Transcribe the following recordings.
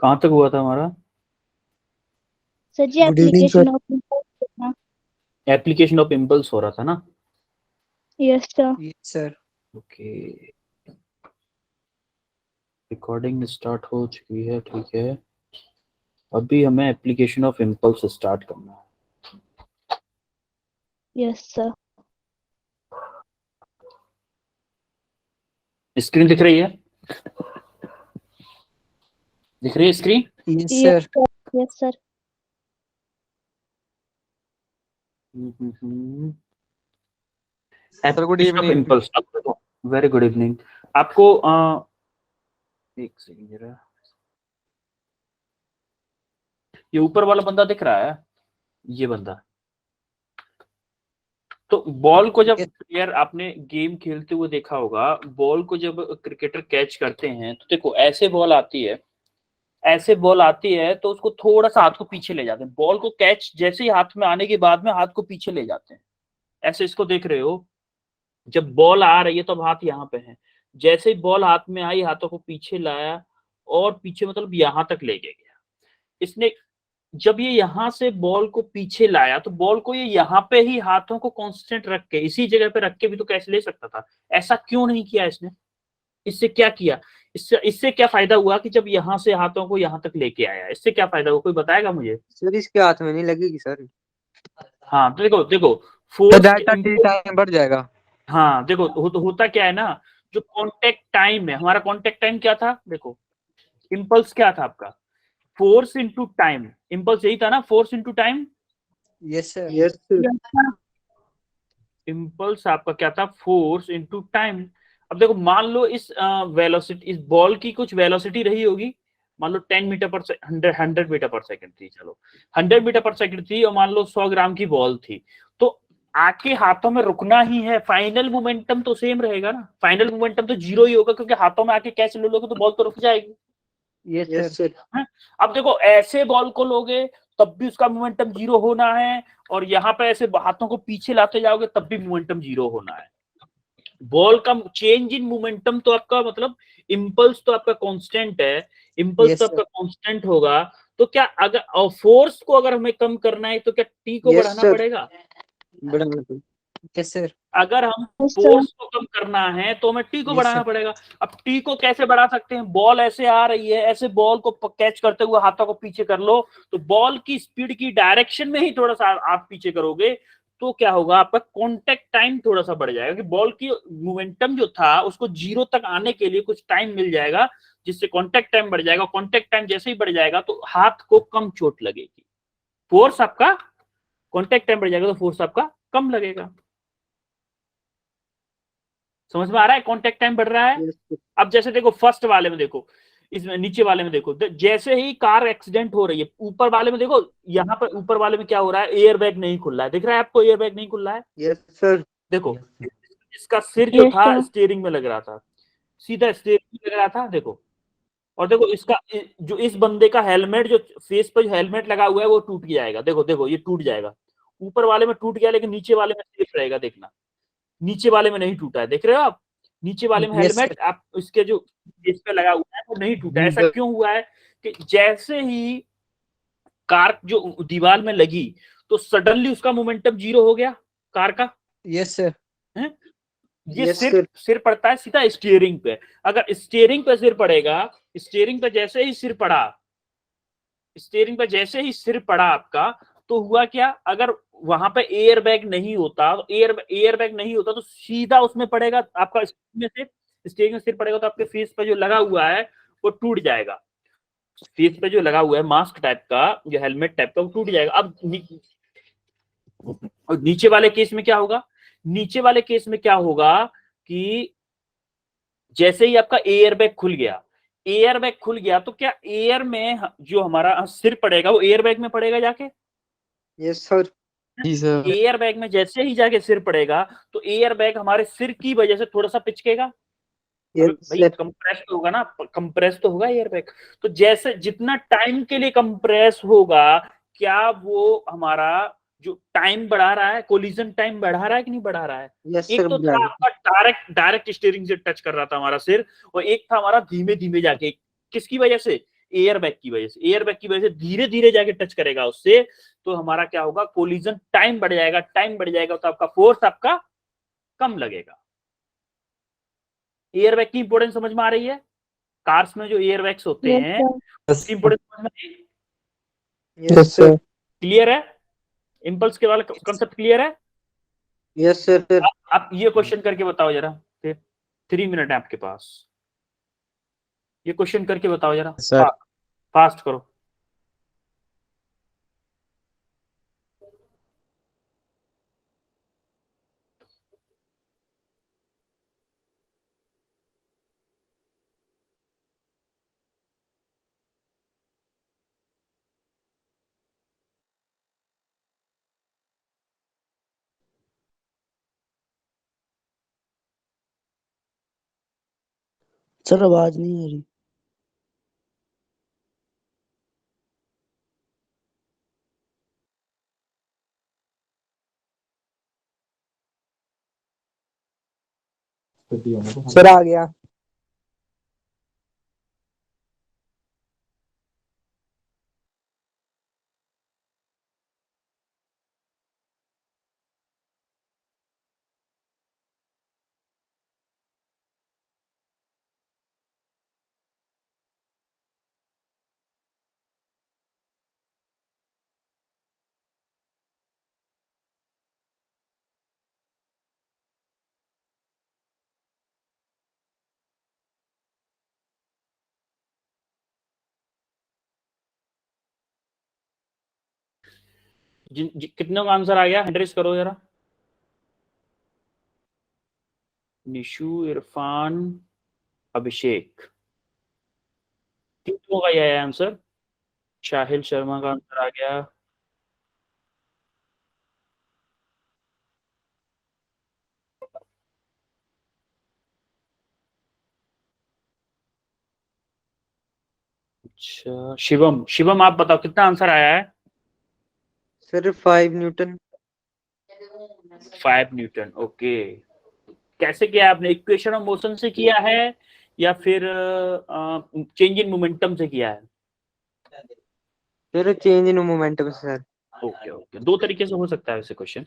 कहाँ तक हुआ था हमारा? Sir ji good evening sir. Application of impulse हो रहा था ना? Yes sir. Yes sir. Okay, recording start हो चुकी है, ठीक है। अभी हमें एप्लीकेशन ऑफ इम्पल्स स्टार्ट करना है। Yes sir. स्क्रीन दिख रही है? दिख रही है screen? Yes sir. Yes sir. Sir good evening. Impulse, very good evening. आपको एक सेकंड जरा, ये ऊपर वाला बंदा दिख रहा है, ये बंदा। तो बॉल को जब प्लेयर, आपने गेम खेलते हुए देखा होगा, बॉल को जब क्रिकेटर कैच करते हैं तो देखो ऐसे बॉल आती है, ऐसे बॉल आती है तो उसको थोड़ा सा हाथ को पीछे ले जाते हैं। बॉल को कैच जैसे ही हाथ में आने के बाद में हाथ को पीछे ले जाते हैं, ऐसे इसको देख रहे हो। जब बॉल आ रही है तो अब हाथ यहाँ पे है, जैसे ही बॉल हाथ में आई हाथों को पीछे लाया और पीछे मतलब यहां तक ले गया इसने। जब ये यहां से बॉल को पीछे लाया तो बॉल को ये यहाँ पे ही हाथों को कांस्टेंट रख के, इसी जगह पे रख के भी तो कैच ले सकता था। ऐसा क्यों नहीं किया इसने? इससे क्या किया? इससे क्या फायदा हुआ कि जब यहाँ से हाथों को यहाँ तक लेके आया, इससे क्या फायदा हुआ, कोई बताएगा मुझे? सर इसके हाथ में नहीं लगेगी सर। हाँ तो देखो देखो, तो फोर्स टाइम बढ़ जाएगा। हाँ देखो होता क्या है ना, जो कांटेक्ट टाइम है, हमारा कांटेक्ट टाइम क्या था? देखो इम्पल्स क्या था आपका? Force into time. इम्पल्स यही था ना, force into time. Yes sir. Yes sir. Impulse आपका क्या था? Force into time. अब देखो मान लो इस वेलोसिटी, इस बॉल की कुछ वेलोसिटी रही होगी, मान लो 10 मीटर पर 100 मीटर पर सेकंड थी, चलो 100 मीटर पर सेकंड थी, और मान लो 100 ग्राम की बॉल थी, तो आके हाथों में रुकना ही है। फाइनल मोमेंटम तो सेम रहेगा ना, फाइनल मोमेंटम तो जीरो ही होगा, क्योंकि हाथों में आके कैच ले लोगे तो बॉल तो रुक जाएगी। Yes sir. अब देखो ऐसे बॉल को लोगे तब भी उसका मोमेंटम जीरो होना है, और यहाँ पे ऐसे हाथों को पीछे लाते जाओगे तब भी मोमेंटम जीरो होना है। बॉल का चेंज इन मोमेंटम तो आपका मतलब इम्पल्स तो आपका कांस्टेंट है, इम्पल्स तो आपका कांस्टेंट होगा। तो क्या अगर फोर्स को अगर हमें कम करना है तो क्या टी को बढ़ाना पड़ेगा? Yes sir. अगर हम फोर्स को कम करना है तो हमें टी को बढ़ाना पड़ेगा। अब टी को कैसे बढ़ा सकते हैं? बॉल ऐसे आ रही है, ऐसे बॉल को कैच करते हुए हाथों को पीछे कर लो, तो बॉल की स्पीड की डायरेक्शन में ही थोड़ा सा आप पीछे करोगे तो क्या होगा, आपका कांटेक्ट टाइम थोड़ा सा बढ़ जाएगा, कि बॉल की मोमेंटम जो था उसको जीरो तक आने के लिए कुछ टाइम मिल जाएगा, जिससे कांटेक्ट टाइम बढ़ जाएगा। कांटेक्ट टाइम जैसे ही बढ़ जाएगा तो हाथ को कम चोट लगेगी, फोर्स आपका, कांटेक्ट टाइम बढ़ जाएगा तो फोर्स आपका कम लगेगा। समझ में आ रहा है? कांटेक्ट टाइम बढ़ रहा है। अब जैसे देखो फर्स्ट वाले में देखो, इसमें नीचे वाले में देखो, जैसे ही कार एक्सीडेंट हो रही है, ऊपर वाले में देखो, यहाँ पर ऊपर वाले में क्या हो रहा है? एयर बैग नहीं खुल रहा है, दिख रहा है आपको? एयर बैग नहीं खुल रहा है। Yes sir. देखो इसका सिर जो था स्टीयरिंग में लग रहा था, सीधा स्टीयरिंग में लग रहा था, देखो। और देखो इसका जो इस बंदे का हेलमेट, जो फेस पर हेलमेट लगा हुआ है वो टूट जाएगा, देखो देखो ये टूट जाएगा। ऊपर वाले में टूट गया लेकिन नीचे वाले में सेफ रहेगा, देखना। नीचे वाले में नहीं टूटा है, देख रहे हो आप? नीचे वाले में हेलमेट आप इसके जो फेस पे लगा हुआ है वो नहीं टूटा। ऐसा क्यों हुआ है कि जैसे ही कार जो दीवार में लगी तो सडनली उसका मोमेंटम जीरो हो गया कार का। Yes sir. ये सिर पड़ता है सीधा स्टीयरिंग पे। अगर स्टीयरिंग पे सिर पड़ेगा, स्टीयरिंग पे जैसे ही सिर पड़ा, स्टीयरिंग पे जैसे ही सिर पड़ा आपका, तो हुआ क्या? अगर वहां पे एयर बैग नहीं होता, तो एयर बैग नहीं होता तो सीधा उसमें पड़ेगा आपका, स्टीयरिंग में सिर पड़ेगा तो आपके फेस पे जो लगा हुआ है वो टूट जाएगा। फेस पे जो लगा हुआ है मास्क टाइप का, जो हेलमेट टाइप का, वो टूट जाएगा। अब नीचे वाले केस में क्या होगा? नीचे वाले केस में क्या होगा कि जैसे ही आपका एयर बैग खुल गया, एयर बैग खुल गया तो क्या एयर में जो हमारा सिर पड़ेगा वो एयर बैग में पड़ेगा जाके? Yes sir. जी सर। एयर बैग में जैसे ही जाके सिर पड़ेगा तो एयर बैग हमारे सिर की वजह से थोड़ा सा पिचकेगा। भाई कंप्रेस तो होगा ना, कंप्रेस तो होगा एयर बैग। तो जैसे जितना टाइम के लिए कंप्रेस होगा, क्या वो हमारा जो टाइम बढ़ा रहा है, कोलिजन टाइम बढ़ा रहा है कि नहीं बढ़ा रहा है? एक तो था आपका डायरेक्ट स्टीयरिंग से टच कर रहा था हमारा सिर, और एक था हमारा धीमे धीमे जाके। किसकी वजह से? एयरबैग की वजह से, एयरबैग की वजह से धीरे धीरे जाके टच करेगा उससे, तो हमारा क्या होगा, कोलिजन टाइम बढ़ जाएगा, टाइम बढ़ जाएगा तो आपका फोर्स आपका कम लगेगा। एयरबैग की इंपोर्टेंस समझ में आ रही है? कार्स में जो एयरबैग्स होते Yes, हैं sir. उसकी इंपोर्टेंस समझ में आ रही है? Yes, sir. क्लियर है? इंपल्स के वाला कॉन्सेप्ट क्लियर है? Yes, sir. आप ये क्वेश्चन करके बताओ जरा, 3 मिनट है आपके पास, ये क्वेश्चन करके बताओ जरा, Sir. फास्ट करो। सर आवाज नहीं आ रही। सर आ गया। कितनों का आंसर आ गया, हैंड रेज करो जरा। निशु, इरफान, अभिषेक, कितनों का ये आंसर? शाहिल शर्मा का आंसर आ गया। अच्छा, शिवम, शिवम आप बताओ कितना आंसर आया है? Sir 5 Newton. 5 newton, okay. कैसे किया आपने, इक्वेशन ऑफ मोशन से किया है या फिर चेंज इन मोमेंटम से किया है? Sir change in momentum sir. Okay okay, दो तरीके से हो सकता है वैसे क्वेश्चन।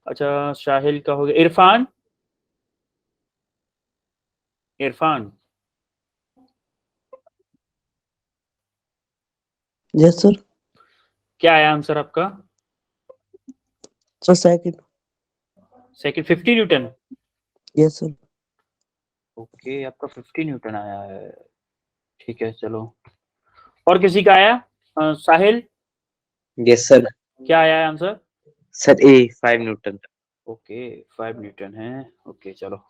अच्छा, शाहिल का हो गया। Irfan, Irfan yes sir. क्या आया आंसर आपका? Sir second. Second, 50 Newton. Yes sir. Okay, आपका 50 न्यूटन आया है, ठीक है चलो। और किसी का आया? Sahil, yes sir. क्या आया है answer? Sir A 5 newton. Okay, 5 newton है, ओके चलो।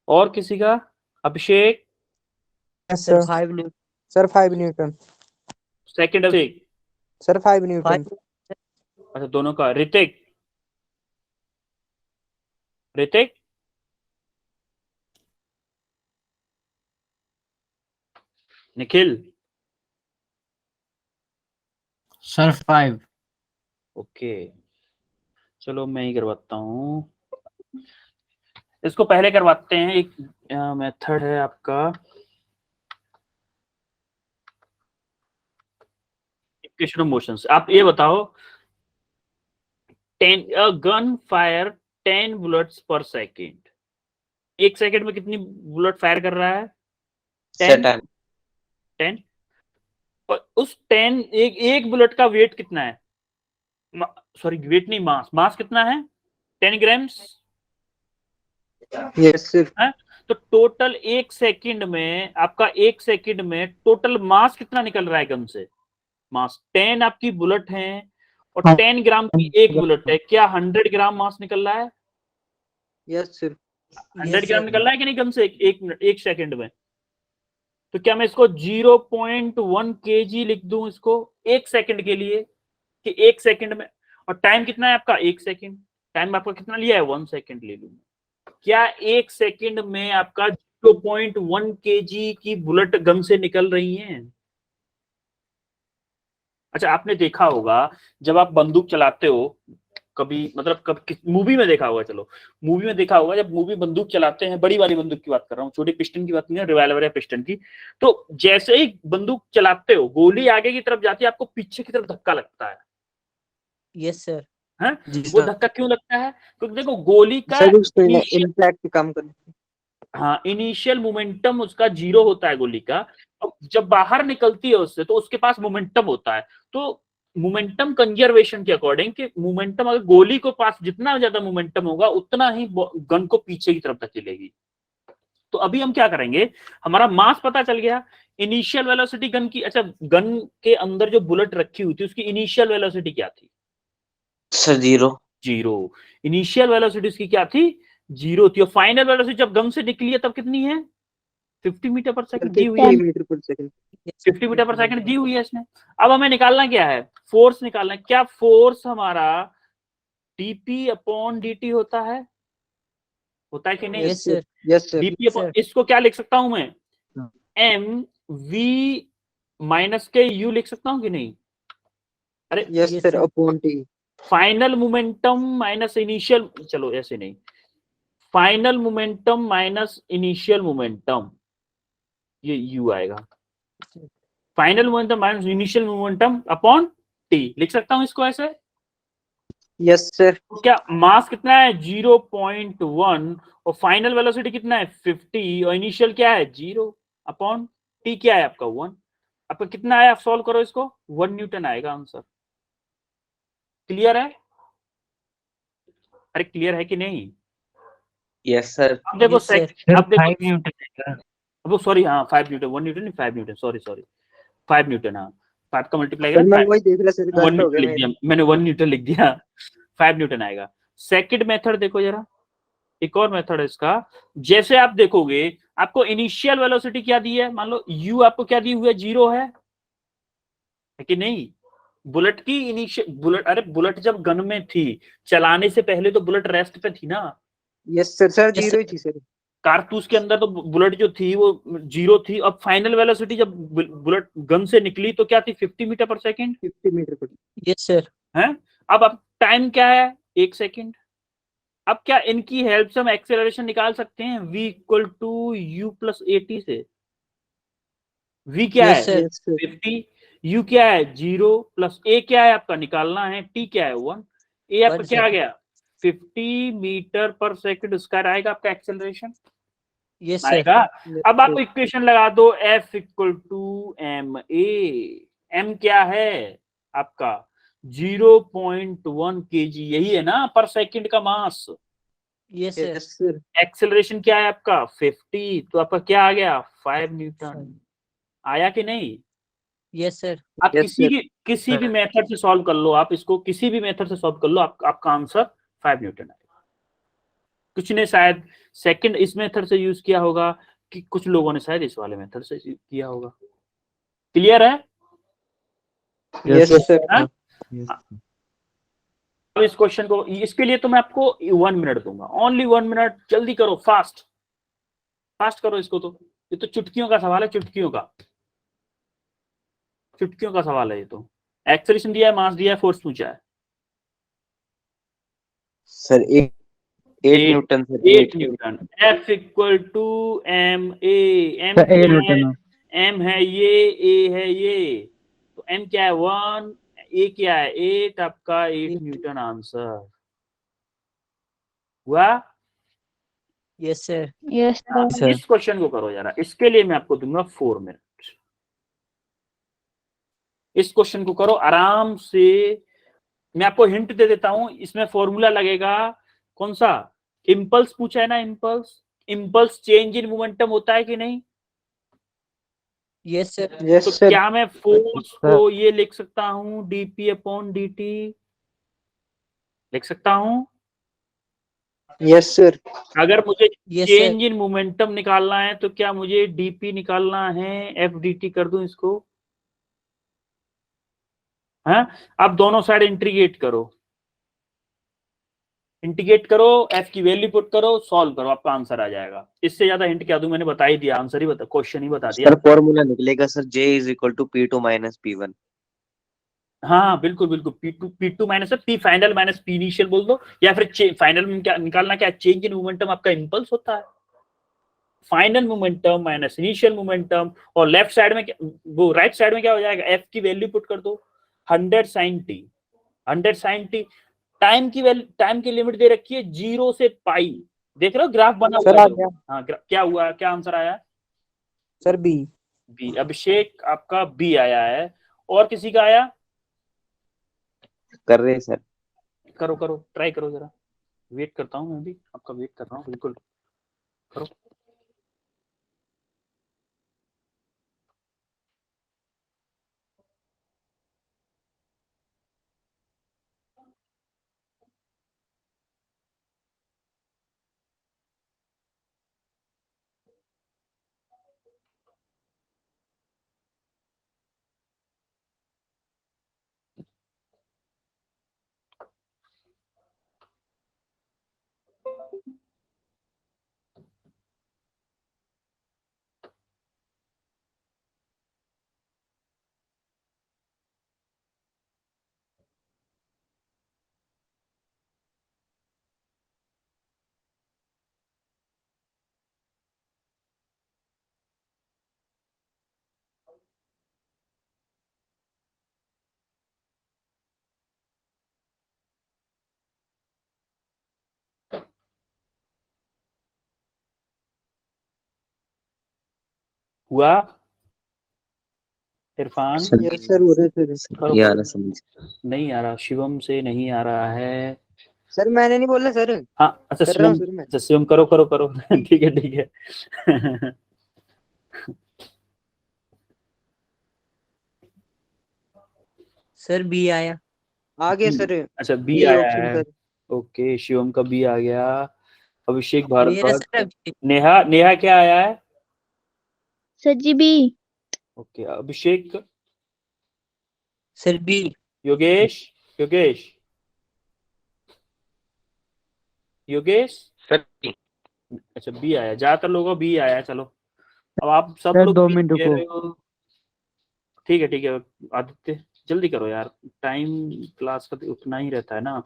और किसी का? Abhishek, sir 5 newton. Sir 5 newton. Second Abhishek, sir 5 newton. अच्छा दोनों का। ऋतिक, ऋतिक, निखिल, सर 5। ओके चलो मैं ही करवाता हूँ, इसको पहले करवाते हैं। एक मेथड है आपका, इक्वेशन ऑफ मोशन से। आप ये बताओ, 10 गन फायर 10 बुलेट्स पर सेकेंड, एक सेकंड में कितनी बुलेट फायर कर रहा है? सर 10। 10, और उस 10 एक बुलेट का वेट कितना है? सॉरी वेट नहीं, मास, मास कितना है? 10 ग्राम्स। Yes sir. तो टोटल एक सेकंड में आपका, एक सेकंड में टोटल मास कितना निकल रहा है गन से? मास 10 आपकी बुलेट है और 10 ग्राम की एक बुलेट है, क्या 100 ग्राम मास निकल रहा है? Yes sir. 100 ग्राम निकल रहा है कि नहीं गन से एक सेकंड में? तो क्या मैं इसको 0.1 kg लिख दूं इसको एक सेकंड के लिए, कि एक सेकंड में? और टाइम कितना है आपका? एक सेकंड। टाइम आपका कितना लिया है? 1 सेकंड ले लूंगा। क्या एक सेकंड में आपका 0.1 kg की बुलेट गन से निकल रही है? अच्छा, आपने देखा होगा जब आप बंदूक चलाते हो कभी मतलब कब मूवी में देखा होगा, चलो मूवी में देखा होगा, जब मूवी बंदूक चलाते हैं, बड़ी वाली बंदूक की बात कर रहा हूँ, छोटी पिस्टन की बात नहीं है, रिवाल्वर या पिस्टन की। तो जैसे ही बंदूक चलाते हो, गोली आगे की तरफ जाती है, आपको पीछे की तरफ धक्का लगता है। Yes sir. है जी वो सर। धक्का क्यों लगता है? क्योंकि देखो गोली का सर उसको इनिशियल, इम्पैक्ट कम करने। हाँ इनिशियल मोमेंटम उसका 0 होता है गोली का, और जब बाहर निकलती है उससे तो उसके पास मोमेंटम होता है। तो मोमेंटम कंजर्वेशन के अकॉर्डिंग कि मोमेंटम, अगर गोली को पास जितना ज्यादा मोमेंटम होगा उतना ही गन को पीछे की तरफ धकेलेगी। तो अभी हम क्या करेंगे, हमारा मास पता चल गया, इनिशियल वेलोसिटी गन की, अच्छा गन के अंदर जो बुलेट रखी हुई थी उसकी इनिशियल वेलोसिटी क्या थी? सर 0। 0। इनिशियल वेलोसिटी उसकी क्या थी? 0 थी। और फाइनल वेलोसिटी जब गन से निकली है तब कितनी है? 50 मीटर पर सेकंड दी हुई है। 50 मीटर पर सेकंड। 50 मीटर पर सेकंड दी हुई है इसने। अब हमें निकालना क्या है? फोर्स निकालना है। क्या फोर्स हमारा dp अपॉन dt होता है कि नहीं? Yes sir. Yes sir. dp upon, इसको क्या लिख सकता हूं मैं? m v माइनस के u लिख सकता हूं कि नहीं? अरे yes sir upon T. Final momentum minus initial, चलो ऐसे नहीं, final momentum minus initial momentum, ये u आएगा। Final momentum minus initial momentum upon T, लिख सकता हूं इसको ऐसे। Yes sir. तो क्या मास कितना है? 0.1, और फाइनल वेलोसिटी कितना है? 50, और इनिशियल क्या है? 0 अपॉन टी क्या है आपका? 1। आपका कितना आया? आप सॉल्व करो इसको, 1 न्यूटन आएगा आंसर। क्लियर है? अरे क्लियर है कि नहीं? Yes sir. अब देखो Yes, sir. अब देखो, 5 न्यूटन। अब सॉरी, हाँ 5 न्यूटन, 1 न्यूटन नहीं 5 न्यूटन, सॉरी 5 न्यूटन, हाँ 5 का मल्टीप्लाई सर मैं करें, वही देख रहा सर, 1 गलत हो न्यूटन गया लिख मेरा। दिया मैंने, 1 न्यूटन लिख दिया, 5 न्यूटन आएगा। सेकंड मेथड देखो जरा, एक और मेथड है इसका। जैसे आप देखोगे, आपको इनिशियल वेलोसिटी क्या दी है? मान लो u आपको क्या दी हुई है? 0 है कि नहीं? बुलेट की इनिशियल, बुलेट, अरे बुलेट जब गन में थी, चलाने से पहले तो बुलेट रेस्ट पे थी ना। Yes sir. सर 0 ही थी सर। कारतूस के अंदर तो बुलेट जो थी वो 0 थी। अब फाइनल वेलोसिटी जब बुलेट गन से निकली तो क्या थी? 50 मीटर पर सेकंड 50 मीटर पर। Yes sir. है। अब टाइम क्या है? 1 सेकंड। अब क्या इनकी हेल्प से हम एक्सेलरेशन निकाल सकते हैं? v equal to u plus at से। v क्या यस है? सर। 50, u क्या है? 0, प्लस a क्या है आपका निकालना है? t क्या है? 1। a आपका क्या आ गया? 50 मीटर पर सेकंड स्क्वायर आएगा आपका एक्सेलरेशन। यस आएगा। सर। अब आप इक्वेशन लगा दो, F equal to M A. m क्या है आपका? 0.1 kg, यही है ना पर सेकंड का मास। Yes sir. एक्सेलरेशन क्या है आपका? 50, तो आपका क्या आ गया? 5 न्यूटन। आया कि नहीं? Yes sir. आप किसी भी मेथड से सॉल्व कर लो, आप इसको किसी भी मेथड से सॉल्व कर लो, आपका आंसर 5 न्यूटन आएगा। कुछ ने शायद सेकंड इस मेथड से यूज किया होगा, कि कुछ लोगों ने शायद इस वाले मेथड से किया होगा। क्लियर है? Yes sir. हाँ? अब इस क्वेश्चन को, इसके लिए तो मैं आपको 1 मिनट दूंगा, ओनली 1 मिनट। जल्दी करो, फास्ट करो इसको। तो ये तो चुटकियों का सवाल है, चुटकियों का सवाल है ये तो। एक्सेलरेशन दिया है, मास दिया है, फोर्स पूछा है। Sir 8 newton sir. 8 newton. F equal to M A. M sir 8 क्या है? न्यूटन। m है ये, a है ये, तो m क्या है? 1, a क्या है? 8, आपका 8 न्यूटन आंसर हुआ। Yes sir. Yes, sir. इस क्वेश्चन को करो जरा, इसके लिए मैं आपको दूंगा 4 मिनट। इस क्वेश्चन को करो आराम से। मैं आपको हिंट दे देता हूं, इसमें फॉर्मूला लगेगा। कौन सा? इम्पल्स पूछा है ना, इम्पल्स चेंज इन मोमेंटम होता है कि नहीं? Yes sir. तो यस सर। क्या मैं फोर्स को ये लिख सकता हूं? dp अपॉन dt लिख सकता हूं? Yes sir. अगर मुझे Yes, चेंज इन मोमेंटम निकालना है तो क्या मुझे dp निकालना है? f dt कर दूं इसको? हाँ, अब दोनों साइड इंटीग्रेट करो, f की वैल्यू पुट करो, सॉल्व करो, आपका आंसर आ जाएगा। इससे ज्यादा हिंट क्या दूं? मैंने बता ही दिया, आंसर ही बता, क्वेश्चन ही बता दिया। सर फॉर्मूला निकलेगा sir J is equal to P2 minus P1। हाँ बिल्कुल बिल्कुल, P2 minus P final minus P initial बोल दो, या फिर फाइनल में क्या निकालना, क्या चेंज इन मोमेंटम आपका इम्पल्स होता है, final momentum minus initial momentum, और लेफ्ट साइड में वो राइट साइड में क्या हो जाएगा, एफ की वैल्यू पुट कर दो 100 sin t, 100 sin t। Time की वैल्यू, टाइम की लिमिट दे रखी है 0 से पाई, देख रहे हो ग्राफ बना सर हुआ आ है। गया हाँ क्या हुआ, क्या आंसर आया? Sir B. बी। अभिषेक आपका बी आया है, और किसी का आया? कर रहे हैं सर। करो करो, ट्राई करो जरा, वेट करता हूँ, मैं भी आपका वेट कर रहा हूँ, बिल्कुल करो। हुआ इरफान? यस सर हो रहे थे। करो यार करो। समझ। नहीं आ रहा, शिवम से नहीं आ रहा है। सर मैंने नहीं बोला सर, हाँ अच्छा कर रहा हूँ शिवम, सर मैं। अच्छा शिवम करो करो करो ठीक है ठीक है सर बी आया, आ गया सर, अच्छा बी बी आया ऑप्शन है, सर। ओके शिवम का बी आ गया। अभिषेक मेरा भारद्वाज, सर अभी- नेहा, नेहा क्या आया है? सर जी B. Okay Abhishek, sir B. Yogesh, Yogesh, Yogesh, sir अच्छा बी आया, ज्यादातर लोगों बी आया। चलो अब आप सब सर लोग 2 बी मिनट कह रुको। रहे हो, ठीक है आदित्य जल्दी करो यार, टाइम क्लास का तो उतना ही रहता है ना,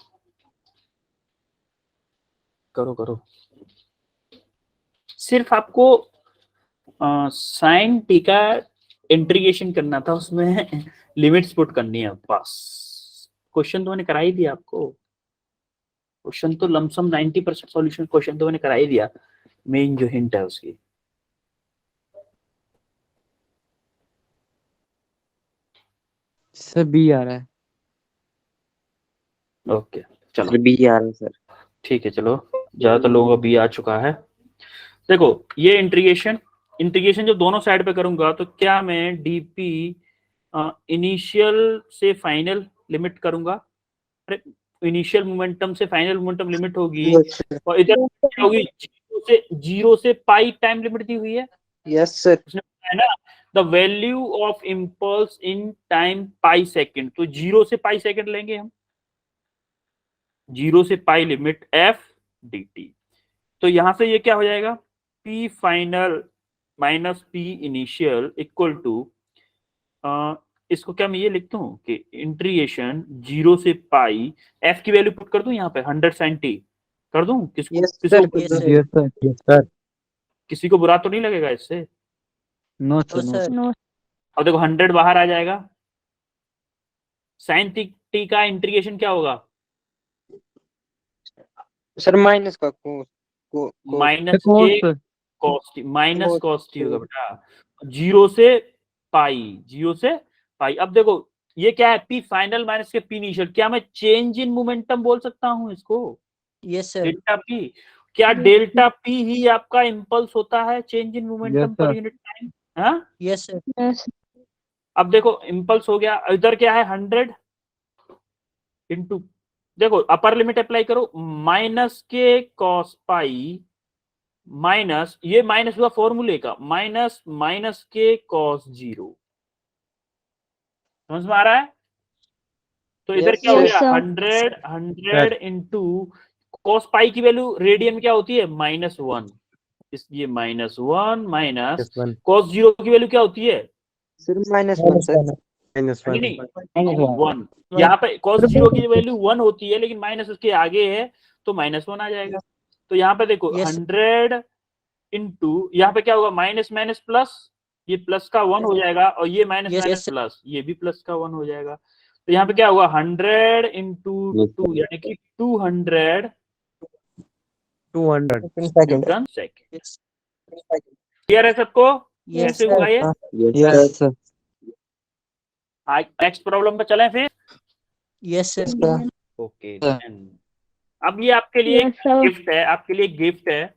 करो करो। सिर्फ आपको साइन टी का इंटीग्रेशन करना था, उसमें लिमिट्स पुट करनी है बस। क्वेश्चन तो मैंने करा ही दिया आपको, क्वेश्चन तो लमसम 90% सॉल्यूशन क्वेश्चन तो मैंने करा ही दिया, मेन जो हिंट है उसकी। सर बी आ रहा है। ओके चलो सर बी आ रहा है सर। ठीक है, चलो ज्यादातर लोगों का बी आ चुका है। देखो ये इंटीग्रेशन, इंटीग्रेशन जब दोनों साइड पे करूंगा तो क्या मैं डीपी इनिशियल से फाइनल लिमिट करूंगा, इनिशियल मोमेंटम से फाइनल मोमेंटम लिमिट होगी, यस सर। और इधर क्या होगी, जीरो से पाई टाइम लिमिट दी हुई है, यस सर। उसने बताया ना, the value of impulse in time pi second, तो 0 से पाई सेकेंड लेंगे हम, 0 से pi limit F D T. तो यहां से ये क्या हो जाएगा, P final minus P initial equal to, इसको क्या मैं ये लिखता हूँ कि इंटीग्रेशन 0 से पाई, एफ की वैल्यू पुट कर दूं यहाँ पे 100 sin t कर दूं, किसको यस किसको sir. Yes sir. Yes sir, yes sir. किसी को बुरा तो नहीं लगेगा इससे? नो तो सर, नो सर नो। अब देखो 100 बाहर आ जाएगा, साइन टी का इंटीग्रेशन क्या होगा, सर माइनस का को माइनस के कोस। कॉस्ट, माइनस cos- कॉस्ट होगा बेटा, 0 से पाई, 0 से पाई। अब देखो ये क्या है, पी फाइनल माइनस के पी इनिशियल, क्या मैं चेंज इन मोमेंटम बोल सकता हूँ इसको, यस सर। Delta P? क्या डेल्टा पी ही आपका इम्पल्स होता है, चेंज इन यस मोमेंटम पर सर। Unit time? हाँ यस सर। यस। अब देखो इम्पल्स हो गया, इधर क्या है 100 इंटू, देखो अपर लिमिट अप्लाई करो, माइनस के कॉस पाई माइनस, ये माइनस हुआ फॉर्मूले का, माइनस माइनस के कॉस 0, समझ में आ रहा है? तो इधर यस क्या हो सर। गया, sir. 100 इंटू कॉस पाई की वैल्यू रेडियन में क्या होती है, -1, इसलिए -1 माइनस +1 कॉस 0 की वैल्यू क्या होती है, सर, -1 सर। नहीं नहीं 1, यहाँ पे cos 0 की वैल्यू 1 होती है, लेकिन माइनस उसके आगे है तो -1 आ जाएगा। तो यहाँ पे देखो 100 इंटू, यहाँ पे क्या होगा, माइनस माइनस प्लस, ये प्लस का 1 हो जाएगा, और ये माइनस माइनस प्लस, ये भी प्लस का 1 हो जाएगा। तो यहाँ पे क्या होगा, 100 इंटू 2 यानी कि 200 न्यूटन सेकेंड। क्लियर है सबको? कैसे हुआ ये? Yes sir. नेक्स्ट प्रॉब्लम पे चलें फिर। Yes sir. ओके, अब ये आपके लिए Yes, sir. गिफ्ट है, आपके लिए गिफ्ट है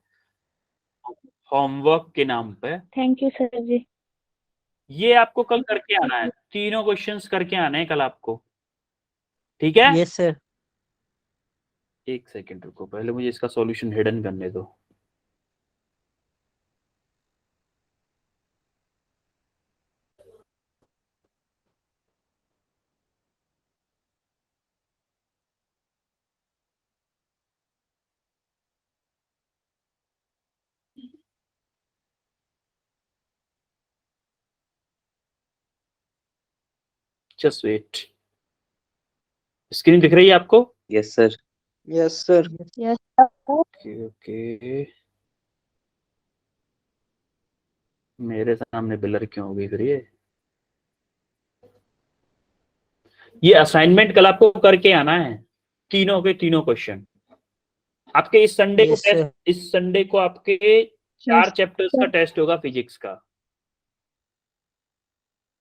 होमवर्क के नाम पे। थैंक यू सर जी। ये आपको कल करके आना है, तीनों क्वेश्चंस करके आने हैं कल आपको, ठीक है? Yes sir. एक सेकंड रुको, पहले मुझे इसका सॉल्यूशन हिडन करने दो। Just wait. स्क्रीन दिख रही है आपको? Yes sir. Yes sir. Yes okay okay, मेरे सामने ब्लर क्यों हो गई फिर ये असाइनमेंट कल आपको करके आना है, तीनों के तीनों क्वेश्चन। आपके इस संडे को Yes, sir. टेस्ट, इस संडे को आपके 4 चैप्टर्स का टेस्ट होगा फिजिक्स का।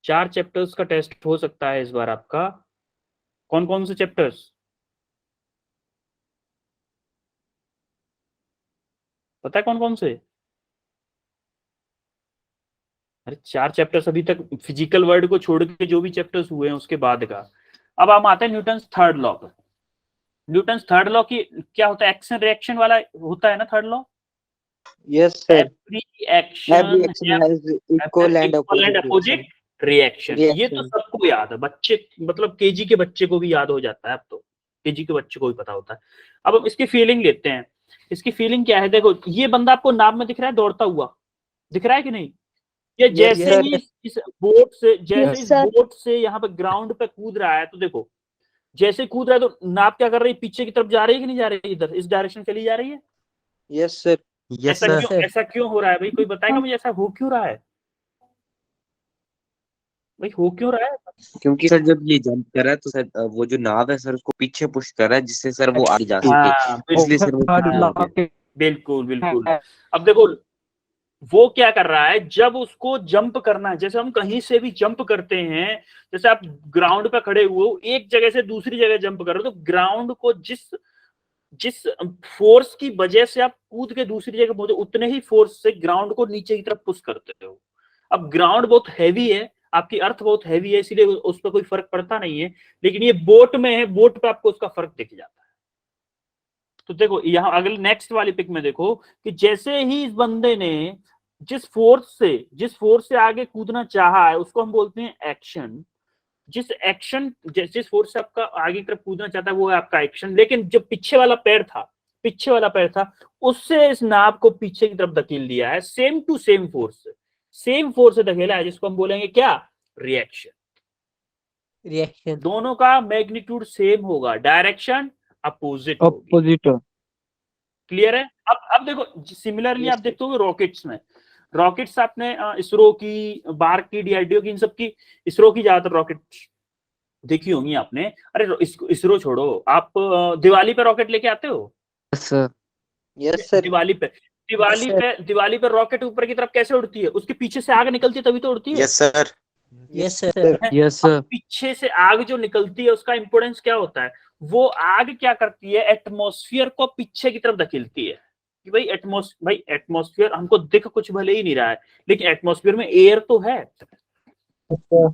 4 चैप्टर्स का टेस्ट हो सकता है इस बार आपका। कौन कौन से चैप्टर्स पता है, कौन कौन से? अरे 4 चैप्टर्स अभी तक फिजिकल वर्ल्ड को छोड़ के जो भी चैप्टर्स हुए हैं उसके बाद का। अब हम आते हैं न्यूटन्स थर्ड लॉ पर। न्यूटन्स थर्ड लॉ की क्या होता है, एक्शन रिएक्शन वाला होता है ना third law. Yes sir. Every action has equal and opposite reaction. ये तो Reaction. सबको याद है, बच्चे मतलब केजी के बच्चे को भी याद हो जाता है, अब तो केजी के बच्चे को भी पता होता है। अब हम इसकी फीलिंग लेते हैं। इसकी फीलिंग क्या है, देखो ये बंदा आपको नाम में दिख रहा है, दौड़ता हुआ दिख रहा है कि नहीं? ये जैसे sir. ही इस बोट से, जैसे Yes, इस sir. बोट से यहाँ पे ग्राउंड पे कूद रहा है, तो देखो जैसे कूद रहा है तो नाव क्या कर रही है, पीछे की तरफ जा रही है कि नहीं जा रही है, इधर इस डायरेक्शन चली जा रही है। Yes sir. यस ऐसा क्यों हो रहा है भाई, कोई बताएगा मुझे ऐसा हो क्यों रहा है भाई, हो क्यों रहा है? क्योंकि सर जब ये जंप कर रहा है तो सर वो जो नाव है सर उसको पीछे पुश कर रहा है, जिससे सर वो आगे जा सके। हाँ, इसलिए सर वो पीछे हो गया। बिल्कुल बिल्कुल। अब देखो वो क्या कर रहा है, जब उसको जंप करना है, जैसे हम कहीं से भी जंप करते हैं, जैसे आप ग्राउंड पे खड़े हुए हो, एक जगह से दूसरी जगह जंप कर रहे हो, तो ग्राउंड को जिस जिस फोर्स की वजह से आप कूद के दूसरी जगह पहुंचे, उतने ही फोर्स से ग्राउंड को नीचे की तरफ पुश करते हो। अब ग्राउंड बहुत हैवी है, आपकी अर्थ बहुत हैवी है, इसीलिए उस पर कोई फर्क पड़ता नहीं है, लेकिन ये बोट में है, बोट पे आपको उसका फर्क दिख जाता है। तो देखो यहाँ अगले नेक्स्ट वाली पिक में देखो कि जैसे ही इस बंदे ने जिस फोर्स से आगे कूदना चाहा है, उसको हम बोलते हैं एक्शन। जिस फोर्स से आपका आगे की तरफ कूदना चाहता है वो है आपका एक्शन। लेकिन जो पीछे वाला पैर था उससे इस नाव को पीछे की तरफ धकेल दिया है, सेम टू सेम फोर्स से धकेला है, जिसको हम बोलेंगे क्या, रिएक्शन। दोनों का मैग्नीट्यूड सेम होगा, डायरेक्शन अपोजिट होगी। क्लियर है? अब देखो सिमिलरली आप देखते हो रॉकेट्स आपने इसरो की, बार की, डीआरडीओ की, इन सब की, इसरो की ज्यादातर रॉकेट देखी होंगी आपने। अरे इसरो छोड़ो, आप दिवाली पे रॉकेट लेके आते हो? Yes sir. दिवाली पे रॉकेट ऊपर की तरफ कैसे उड़ती है, उसके पीछे से आग निकलती है तभी तो उड़ती है। Yes sir. Yes sir. Yes sir. पीछे से आग जो निकलती है उसका इंपोर्टेंस क्या होता है, वो आग क्या करती है, एटमॉस्फेयर को पीछे की तरफ धकेलती है। कि भाई एटमॉस्फेयर हमको दिख कुछ भले ही नहीं रहा है, लेकिन एटमॉस्फेयर में एयर तो है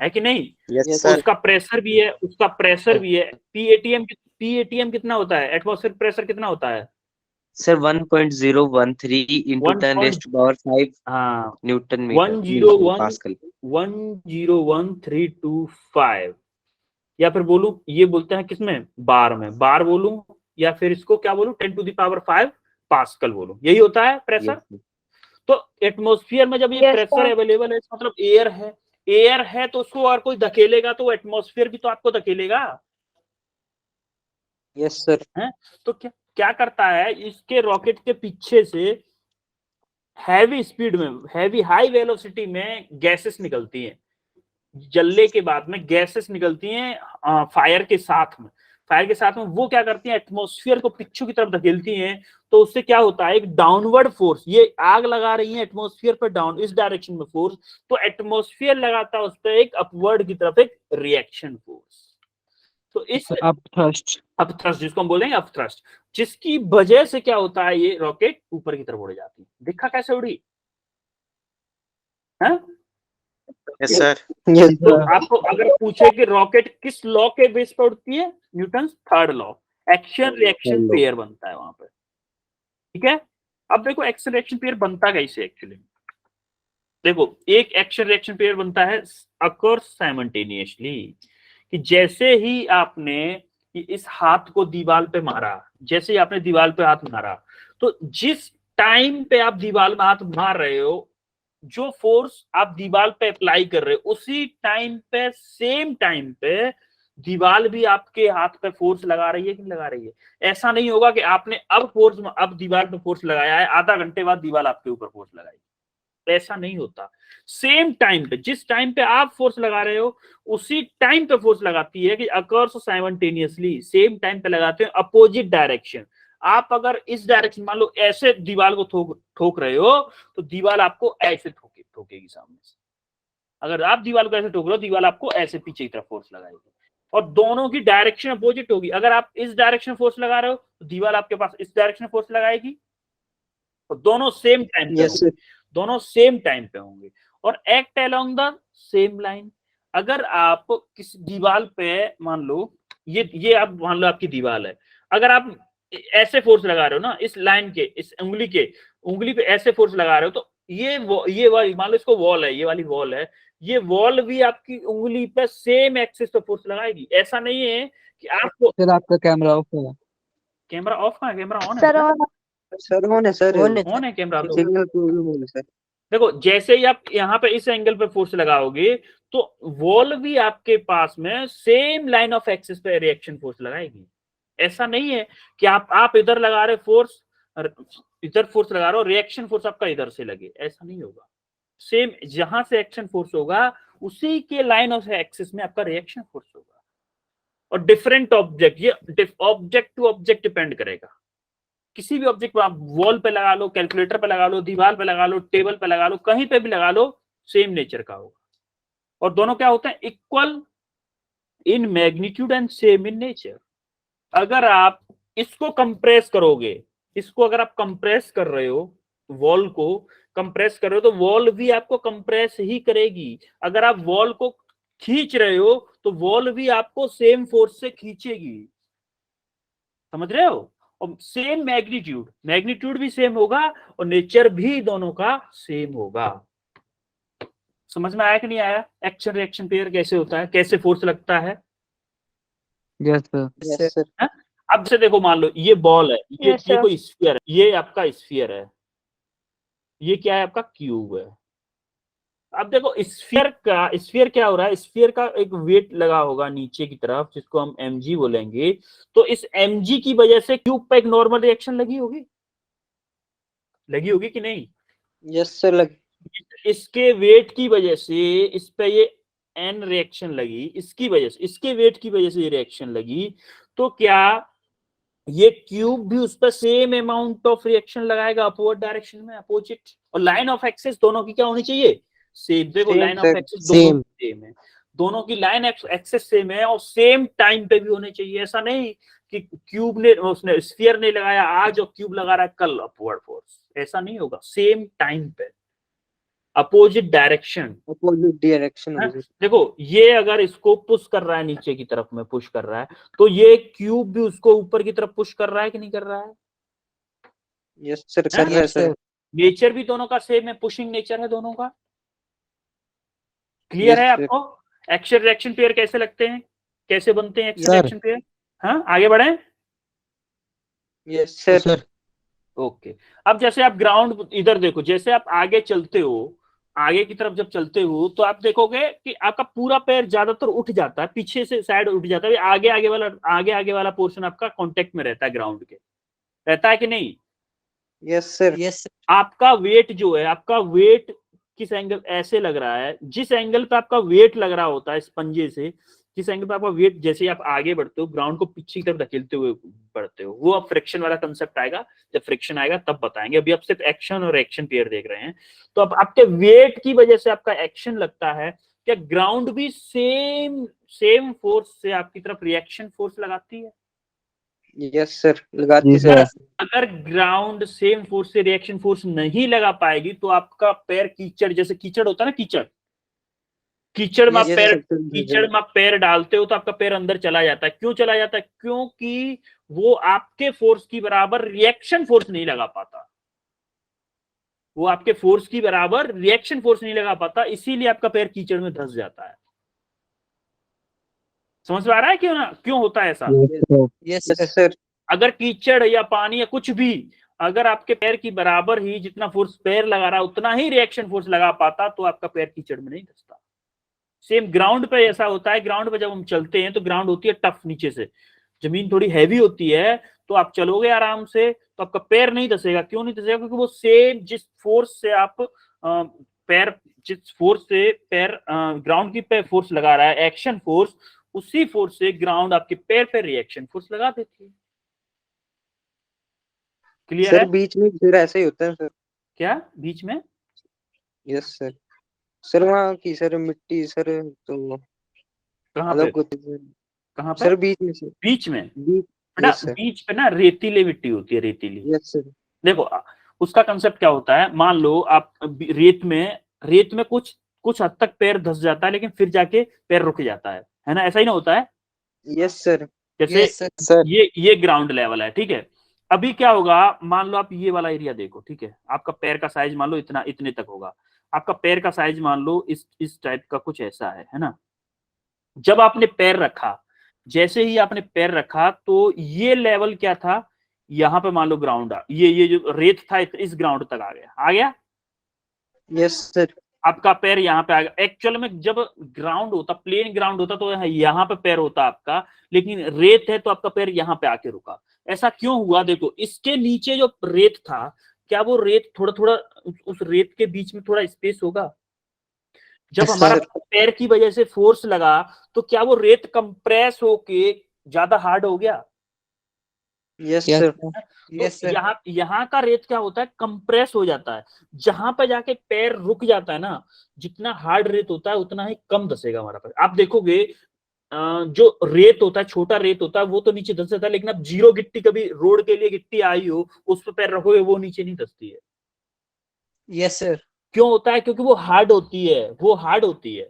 कि नहीं? Yes sir. उसका प्रेशर भी है। पीएटीएम कितना होता है, एटमॉस्फेयर प्रेशर कितना होता है sir 1.013 into 10 raised to power 5 newton metre pascal. 101,325, या फिर बोलूं, ये बोलते हैं किसमें, बार में, बार बोलूं या फिर इसको क्या बोलूं, 10⁵ पास्कल बोलूं, यही होता है प्रेशर। तो एटमॉस्फेयर में जब ये प्रेशर अवेलेबल है, मतलब एयर है, एयर है तो उसको और कोई धकेलेगा तो एटमॉस्फेयर भी तो आपको धकेलेगा। Yes sir. है तो क्या क्या करता है, इसके रॉकेट के पीछे से हैवी स्पीड में, हैवी हाई वेलोसिटी में गैसेस निकलती हैं, जलने के बाद में गैसेस निकलती हैं फायर के साथ में। फायर के साथ में वो क्या करती हैं, एटमॉस्फेयर को पिछू की तरफ धकेलती हैं। तो उससे क्या होता है, एक डाउनवर्ड फोर्स, ये आग लगा रही है एटमॉस्फेयर पर डाउन इस डायरेक्शन में फोर्स, तो एटमॉस्फेयर लगाता है उस पर एक अपवर्ड की तरफ एक रिएक्शन फोर्स। तो इस अपथ्रस्ट जिसको हम बोलेंगे अपथ्रस्ट, जिसकी वजह से क्या होता है, ये रॉकेट ऊपर की तरफ उड़ जाती है। देखा कैसे उड़ी है? Yes sir. तो आपको अगर पूछे कि रॉकेट किस लॉ के बेस पर उड़ती है, Newton third law, action reaction pair बनता है वहां पर। ठीक है, अब देखो एक्शन रिएक्शन पेयर बनता कैसे एक्चुअली। देखो एक एक्शन रिएक्शन पेयर बनता है अकर्स साइमल्टेनियसली, कि जैसे ही आपने इस हाथ को दीवार पे मारा, जैसे ही आपने दीवार पे हाथ मारा, तो जिस टाइम पे आप दीवार में हाथ मार रहे हो, जो फोर्स आप दीवार पे अप्लाई कर रहे हो, उसी टाइम पे, सेम टाइम पे दीवार भी आपके हाथ पे फोर्स लगा रही है कि नहीं लगा रही है। ऐसा नहीं होगा कि आपने अब दीवार पे फोर्स लगाया है, आधा घंटे बाद दीवार आपके ऊपर फोर्स लगाएगी, ऐसा नहीं होता। सेम टाइम पे, जिस टाइम पे आप फोर्स लगा रहे हो उसी टाइम पे फोर्स लगाती है, कि अकर्स साइमल्टेनियसली, सेम टाइम पे लगाते हैं अपोजिट डायरेक्शन। आप अगर इस डायरेक्शन, मान लो ऐसे दीवार को ठोक रहे हो, तो दीवार आपको ऐसे ठोकेगी सामने से। अगर आप दीवार को ऐसे ठोक रहे हो, दीवार आपको ऐसे पीछे की तरफ फोर्स लगाएगी, और दोनों की डायरेक्शन अपोजिट होगी। अगर आप इस डायरेक्शन फोर्स लगा रहे हो, तो दीवार आपके पास इस डायरेक्शन फोर्स लगाएगी, और दोनों सेम टाइम पे दोनों सेम टाइम पे होंगे और act along the same line. अगर आप किसी दीवार पे, मान लो ये आप मान लो आपकी दीवार है, अगर आप ऐसे फोर्स लगा रहे हो ना, इस लाइन के, इस उंगली पे ऐसे फोर्स लगा रहे हो, तो ये वाली, मान लो इसको वॉल है, ये वाली वॉल है, ये वॉल भी आपकी उंगली पे सेम एक्सिस पे फोर्स लगाएगी। ऐसा नहीं है कि आपको। सर आपका कैमरा ऑफ है। कैमरा ऑफ कहाँ है? कैमरा ऑन है सर सर ऑन है सर, ऑन है कैमरा तो। सिग्नल प्रॉब्लम होगी सर। देखो जैसे ही आप यहाँ पे इस एंगल पे फोर्स लगाओगे, तो वॉल भी आपके पास में सेम लाइन ऑफ एक्सिस पे रिएक्शन फोर्स लगाएगी। ऐसा नहीं है कि आप इधर लगा रहे फोर्स, इधर फोर्स लगा रहे हो, रिएक्शन फोर्स आपका इधर से लगे, ऐसा नहीं होगा। सेम जहां से एक्शन फोर्स होगा, उसी के लाइन ऑफ एक्सिस में आपका रिएक्शन फोर्स होगा। और डिफरेंट ऑब्जेक्ट, ये ऑब्जेक्ट टू ऑब्जेक्ट डिपेंड करेगा। किसी भी ऑब्जेक्ट पर आप वॉल पे लगा लो, कैलकुलेटर पे लगा लो, दीवार पे लगा लो, टेबल पे लगा लो, कहीं पे भी लगा लो, सेम नेचर का होगा। और दोनों क्या होते हैं, equal in magnitude and same in nature. अगर आप इसको कंप्रेस करोगे, इसको अगर आप कंप्रेस कर रहे हो, वॉल को कंप्रेस कर रहे हो, तो वॉल भी आपको कंप्रेस ही करेगी। अगर आप वॉल को खींच रहे हो, तो वॉल भी आपको सेम फोर्स से खींचेगी। समझ रहे हो? और सेम मैग्नीट्यूड भी सेम होगा, और नेचर भी दोनों का सेम होगा। समझ में आया कि नहीं आया? एक्शन रिएक्शन पेयर कैसे होता है, कैसे फोर्स लगता है? Yes sir. अब से देखो, मान लो ये बॉल है, ये Yes, sir. कोई स्फीयर है, ये आपका स्फीयर है, ये क्या है, आपका क्यूब है। अब देखो स्फीयर क्या हो रहा है, स्फीयर का एक वेट लगा होगा नीचे की तरफ, जिसको हम mg बोलेंगे। तो इस mg की वजह से क्यूब पे एक नॉर्मल रिएक्शन लगी होगी कि नहीं? Yes sir. इसके वेट की वजह से इस पे ये n रिएक्शन लगी, इसकी वजह से, इसके वेट की वजह से ये रिएक्शन लगी। तो क्या ये क्यूब भी उस पर सेम अमाउंट ऑफ रिएक्शन लगाएगा अपवर्ड डायरेक्शन में, अपोजिट? और लाइन ऑफ एक्सिस दोनों की क्या होनी चाहिए, सेम। देखो लाइन ऑफ एक्सिस दोनों सेम है, दोनों की लाइन एक्सिस सेम है, और सेम टाइम पे भी होने चाहिए। ऐसा नहीं कि क्यूब ने, उसने स्फीयर ने लगाया आज और क्यूब लगा रहा है कल अपवर्ड फोर्स, ऐसा नहीं होगा। सेम टाइम पे, अपोजिट डायरेक्शन। देखो ये अगर इसको पुश कर रहा है, नीचे की तरफ में पुश कर रहा है, तो ये क्यूब भी उसको ऊपर की तरफ पुश कर रहा है कि नहीं कर रहा है? यस सर, कर रहा है सर। नेचर भी दोनों का सेम है, पुशिंग नेचर है दोनों का। क्लियर है आपको? एक्शन रिएक्शन पेयर कैसे लगते हैं, कैसे बनते हैं एक्शन रिएक्शन पेयर? हाँ, आगे बढ़े। Yes sir. ओके, अब जैसे आप ग्राउंड इधर देखो, जैसे आप आगे चलते हो, आगे की तरफ जब चलते हो तो आप देखोगे कि आपका पूरा पैर ज्यादातर उठ जाता है, पीछे से साइड उठ जाता है, आगे वाला पोर्शन आपका कांटेक्ट में रहता है ग्राउंड के, रहता है कि नहीं? Yes sir. आपका वेट जो है, आपका वेट किस एंगल ऐसे लग रहा है, जिस एंगल पे आपका वेट लग रहा होता है इस पंजे से, जिस एंगल पे आपका वेट, जैसे ही आप आगे बढ़ते हो ग्राउंड को पीछे की तरफ धकेलते हुए बढ़ते हो, वो अब फ्रिक्शन वाला कंसेप्ट आएगा। जब फ्रिक्शन आएगा तब बताएंगे, अभी आप सिर्फ एक्शन और एक्शन पेयर देख रहे हैं। तो अब आपके वेट की वजह से आपका एक्शन लगता है, क्या ग्राउंड भी सेम फोर्स से आपकी तरफ रिएक्शन फोर्स लगाती है? यस सर, लगाती सर। सर। अगर ग्राउंड सेम फोर्स से रिएक्शन फोर्स नहीं लगा पाएगी तो आपका पैर कीचड़, जैसे कीचड़ होता है ना, कीचड़ में आप पैर डालते हो तो आपका पैर अंदर चला जाता है। क्यों चला जाता है? क्योंकि वो आपके फोर्स की बराबर रिएक्शन फोर्स नहीं लगा पाता, वो आपके फोर्स की बराबर रिएक्शन फोर्स नहीं लगा पाता, इसीलिए आपका पैर कीचड़ में धंस जाता है। समझ में आ रहा है क्यों होता है ऐसा? Yes sir. अगर कीचड़ या पानी या कुछ भी अगर आपके पैर की बराबर ही जितना फोर्स पैर लगा रहा है उतना ही रिएक्शन फोर्स लगा पाता तो आपका पैर कीचड़ में नहीं धंसता। सेम ग्राउंड पे ऐसा होता है। ग्राउंड पे जब हम चलते हैं तो ग्राउंड होती है टफ, नीचे से जमीन थोड़ी हैवी होती है, तो आप चलोगे आराम से तो आपका पैर नहीं धसेगा। क्यों नहीं धसेगा? क्योंकि वो सेम जिस फोर्स से आप पैर ग्राउंड की पे फोर्स लगा रहा है, एक्शन फोर्स, उसी फोर्स से ग्राउंड आपके पैर पे रिएक्शन फोर्स लगा देती है। क्लियर है? सर बीच में फिर ऐसा ही होता है सर। क्या बीच में? Yes sir. सर वहाँ की सर मिट्टी सर तो कहाँ पे? अलग होती है कहाँ पे? सर? बीच में सर। बीच में यस सर। बीच पे ना रेतीली मिट्टी होती है, रेतीली। Yes sir. देखो उसका कंसेप्ट क्या होता है, मान लो आप रेत में कुछ हद तक पैर धस जाता है लेकिन फिर जाके पैर रुक जाता है ना? ऐसा ही ना होता है? Yes sir. जैसे सर। ये ग्राउंड लेवल है, ठीक है। अभी क्या होगा, मान लो आप ये वाला एरिया देखो, ठीक है। आपका पैर का साइज मान लो इतने तक होगा। आपका पैर का साइज मान लो इस टाइप का कुछ ऐसा है ना? जब आपने पैर रखा, जैसे ही आपने पैर रखा तो ये लेवल क्या था, यहाँ पे मान लो ग्राउंड, ये जो रेत था इस ग्राउंड तक आ गया। Yes sir. आपका पैर यहाँ पे आ गया। एक्चुअल में जब ग्राउंड होता, प्लेन ग्राउंड होता तो यहाँ पे पैर होता आपका, लेकिन रेत है तो आपका पैर यहाँ पे आके रुका। ऐसा क्यों हुआ? देखो इसके नीचे जो रेत था, क्या वो रेत थोड़ा थोड़ा उस रेत के बीच में थोड़ा स्पेस होगा? जब हमारा पैर की वजह से फोर्स लगा तो क्या वो रेत कंप्रेस होके ज्यादा हार्ड हो गया? Yes sir. तो यहाँ का रेत क्या होता है, कंप्रेस हो जाता है। जहां पे जाके पैर रुक जाता है ना, जितना हार्ड रेत होता है उतना ही कम धसेगा हमारा पैर। आप देखोगे जो रेत होता है, छोटा रेत होता है, वो तो नीचे धस जाता है, लेकिन अब जीरो गिट्टी, कभी रोड के लिए गिट्टी आई हो उस पर पैर रखोगे वो नीचे नहीं धसती है। Yes sir. क्यों होता है? क्योंकि वो हार्ड होती है,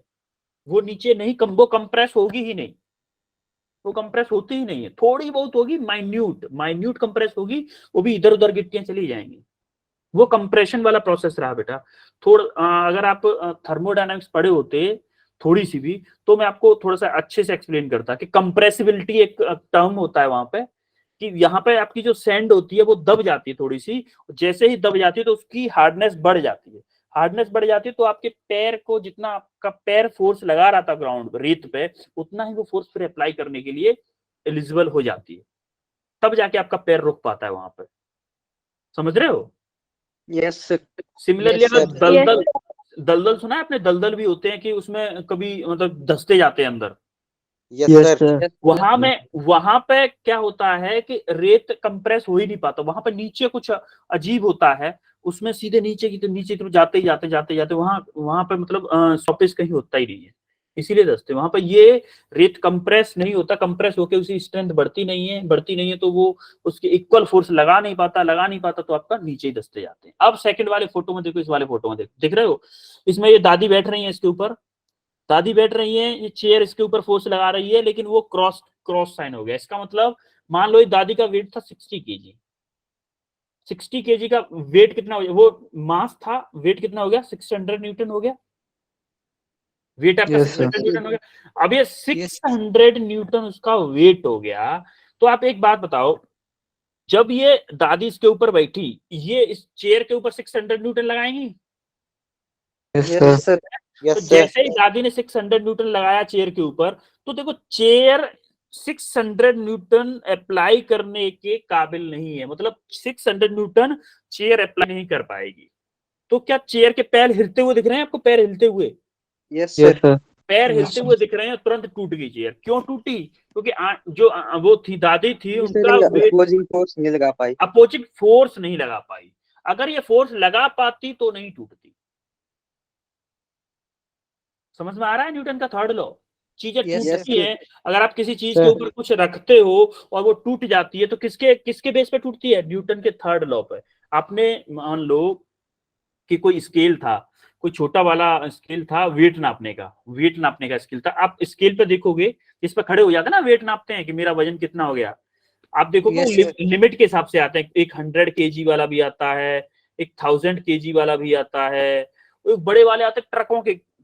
वो नीचे नहीं वो कंप्रेस होगी ही नहीं, वो कंप्रेस होती ही नहीं है। थोड़ी बहुत होगी, माइन्यूट कंप्रेस होगी, वो भी इधर उधर गिट्टियां चली जाएंगी। वो कंप्रेशन वाला प्रोसेस रहा बेटा। अगर आप थर्मोडायनामिक्स पढ़े होते थोड़ी सी भी, तो मैं आपको थोड़ा सा अच्छे से एक्सप्लेन करता कि कंप्रेसिबिलिटी एक टर्म होता है वहां पे, कि यहाँ पे आपकी जो सैंड होती है वो दब जाती है थोड़ी सी, जैसे ही दब जाती है तो उसकी हार्डनेस बढ़ जाती है। तो आपके पैर को, जितना आपका पैर फोर्स लगा रहा था ग्राउंड रेत पे, उतना ही वो फोर्स फिर अप्लाई करने के लिए एलिजिबल हो जाती है, तब जाके आपका पैर रुक पाता है वहां पर। समझ रहे हो? Yes sir. सिमिलरली अगर दलदल सुना है आपने? दलदल भी होते हैं कि उसमें कभी मतलब धंसते जाते हैं अंदर। Yes sir. वहां पे क्या होता है कि रेत कंप्रेस हो ही नहीं पाता, वहां पे नीचे कुछ अजीब होता है, उसमें सीधे नीचे की तरफ जाते जाते वहां पे मतलब स्टॉपेज कहीं होता ही नहीं है, इसीलिए धंसते। वहां पे ये रेत कंप्रेस नहीं होता, कंप्रेस होकर उसकी स्ट्रेंथ बढ़ती नहीं है तो वो उसके इक्वल फोर्स लगा नहीं पाता तो आपका नीचे ही धंसते जाते हैं। अब सेकंड वाले फोटो में देखो, इस वाले फोटो में देखो, दिख रहे हो? इसमें ये दादी बैठ रही है, इसके ऊपर दादी बैठ रही है, ये चेयर इसके ऊपर फोर्स लगा रही है, लेकिन वो क्रॉस साइन हो गया। इसका मतलब मान लो ये दादी का वेट था 60 केजी, 60 केजी का वेट कितना हो गया, वो मास था, वेट कितना हो गया, 600 न्यूटन हो गया, वेट आपका 600 न्यूटन हो गया। अब ये 600 न्यूटन उसका वेट हो गया। तो आप एक बात बताओ, जब ये दादी इसके ऊपर बैठी, ये इस चेयर के ऊपर 600 न्यूटन लगाएंगी? Yes, yes sir. सर तो यस सर जैसे ही दादी ने 600 न्यूटन लगाया चेयर के ऊपर, तो देखो चेयर 600 न्यूटन अप्लाई करने के काबिल नहीं है, मतलब 600 न्यूटन चेयर अप्लाई नहीं कर पाएगी। तो क्या चेयर के पैर हिलते हुए दिख रहे हैं आपको? पैर हिलते हुए, यस Yes, सर sir. पैर हिलते हुए दिख रहे हैं, तुरंत टूट गई चेयर। क्यों टूटी? क्योंकि वो थी, दादी थी, उनका वेट, अपोजिंग फोर्स नहीं लगा पाई। अपोजिट फोर्स नहीं लगा पाई। अगर ये फोर्स लगा पाती तो नहीं टूटती। समझ में आ रहा है न्यूटन का थर्ड लॉ? चीजें Yes, टूटती sir. हैं। अगर आप किसी चीज के Sir. ऊपर कुछ रखते हो और वो टूट जाती है, तो किसके किसके बेस पे टूटती है? न्यूटन के थर्ड लॉ पे। आपने मान लो कि कोई स्केल था, कोई छोटा वाला स्केल था, वेट नापने का स्केल था। आप स्केल पे देखोगे, इस पे खड़े हो जाते ना, वेट नापते हैं कि मेरा वजन कितना हो गया। आप देखोगे Yes, वो sir. लिमिट के हिसाब से आते हैं। एक 100 केजी वाला भी आता है, एक 1000 केजी वाला भी आता है, एक बड़े वाले आते हैं,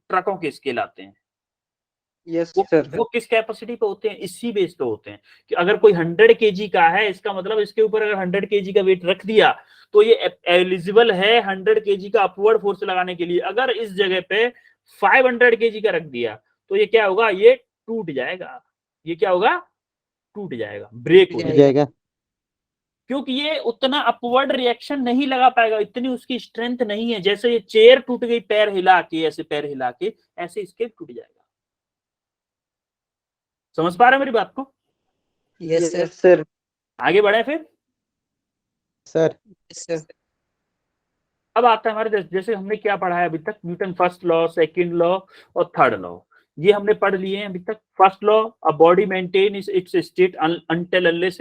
ट्रकों के स्केल आते हैं। यस सर वो किस कैपेसिटी पे होते हैं? इसी बेस पे होते हैं कि अगर कोई 100 केजी का है, इसका मतलब इसके ऊपर अगर 100 केजी का वेट रख दिया तो ये एलिजिबल है 100 केजी का अपवर्ड फोर्स लगाने के लिए। अगर इस जगह पे 500 केजी का रख दिया तो ये क्या होगा? ये टूट जाएगा। ये क्या होगा? टूट जाएगा, ब्रेक हो जाएगा, क्योंकि ये उतना अपवर्ड रिएक्शन नहीं लगा पाएगा, इतनी उसकी स्ट्रेंथ नहीं है। जैसे ये चेयर टूट गई पैर हिला के, ऐसे पैर हिला के, ऐसे स्केल टूट जाएगा। समझ पा रहे हैं मेरी बात को? यस सर आगे बढ़े फिर। सर सर अब आता है हमारे, जैसे हमने क्या पढ़ा है अभी तक, Newton first law, second law और थर्ड लॉ, ये हमने पढ़ लिए हैं अभी तक। First law, a body maintain its state until unless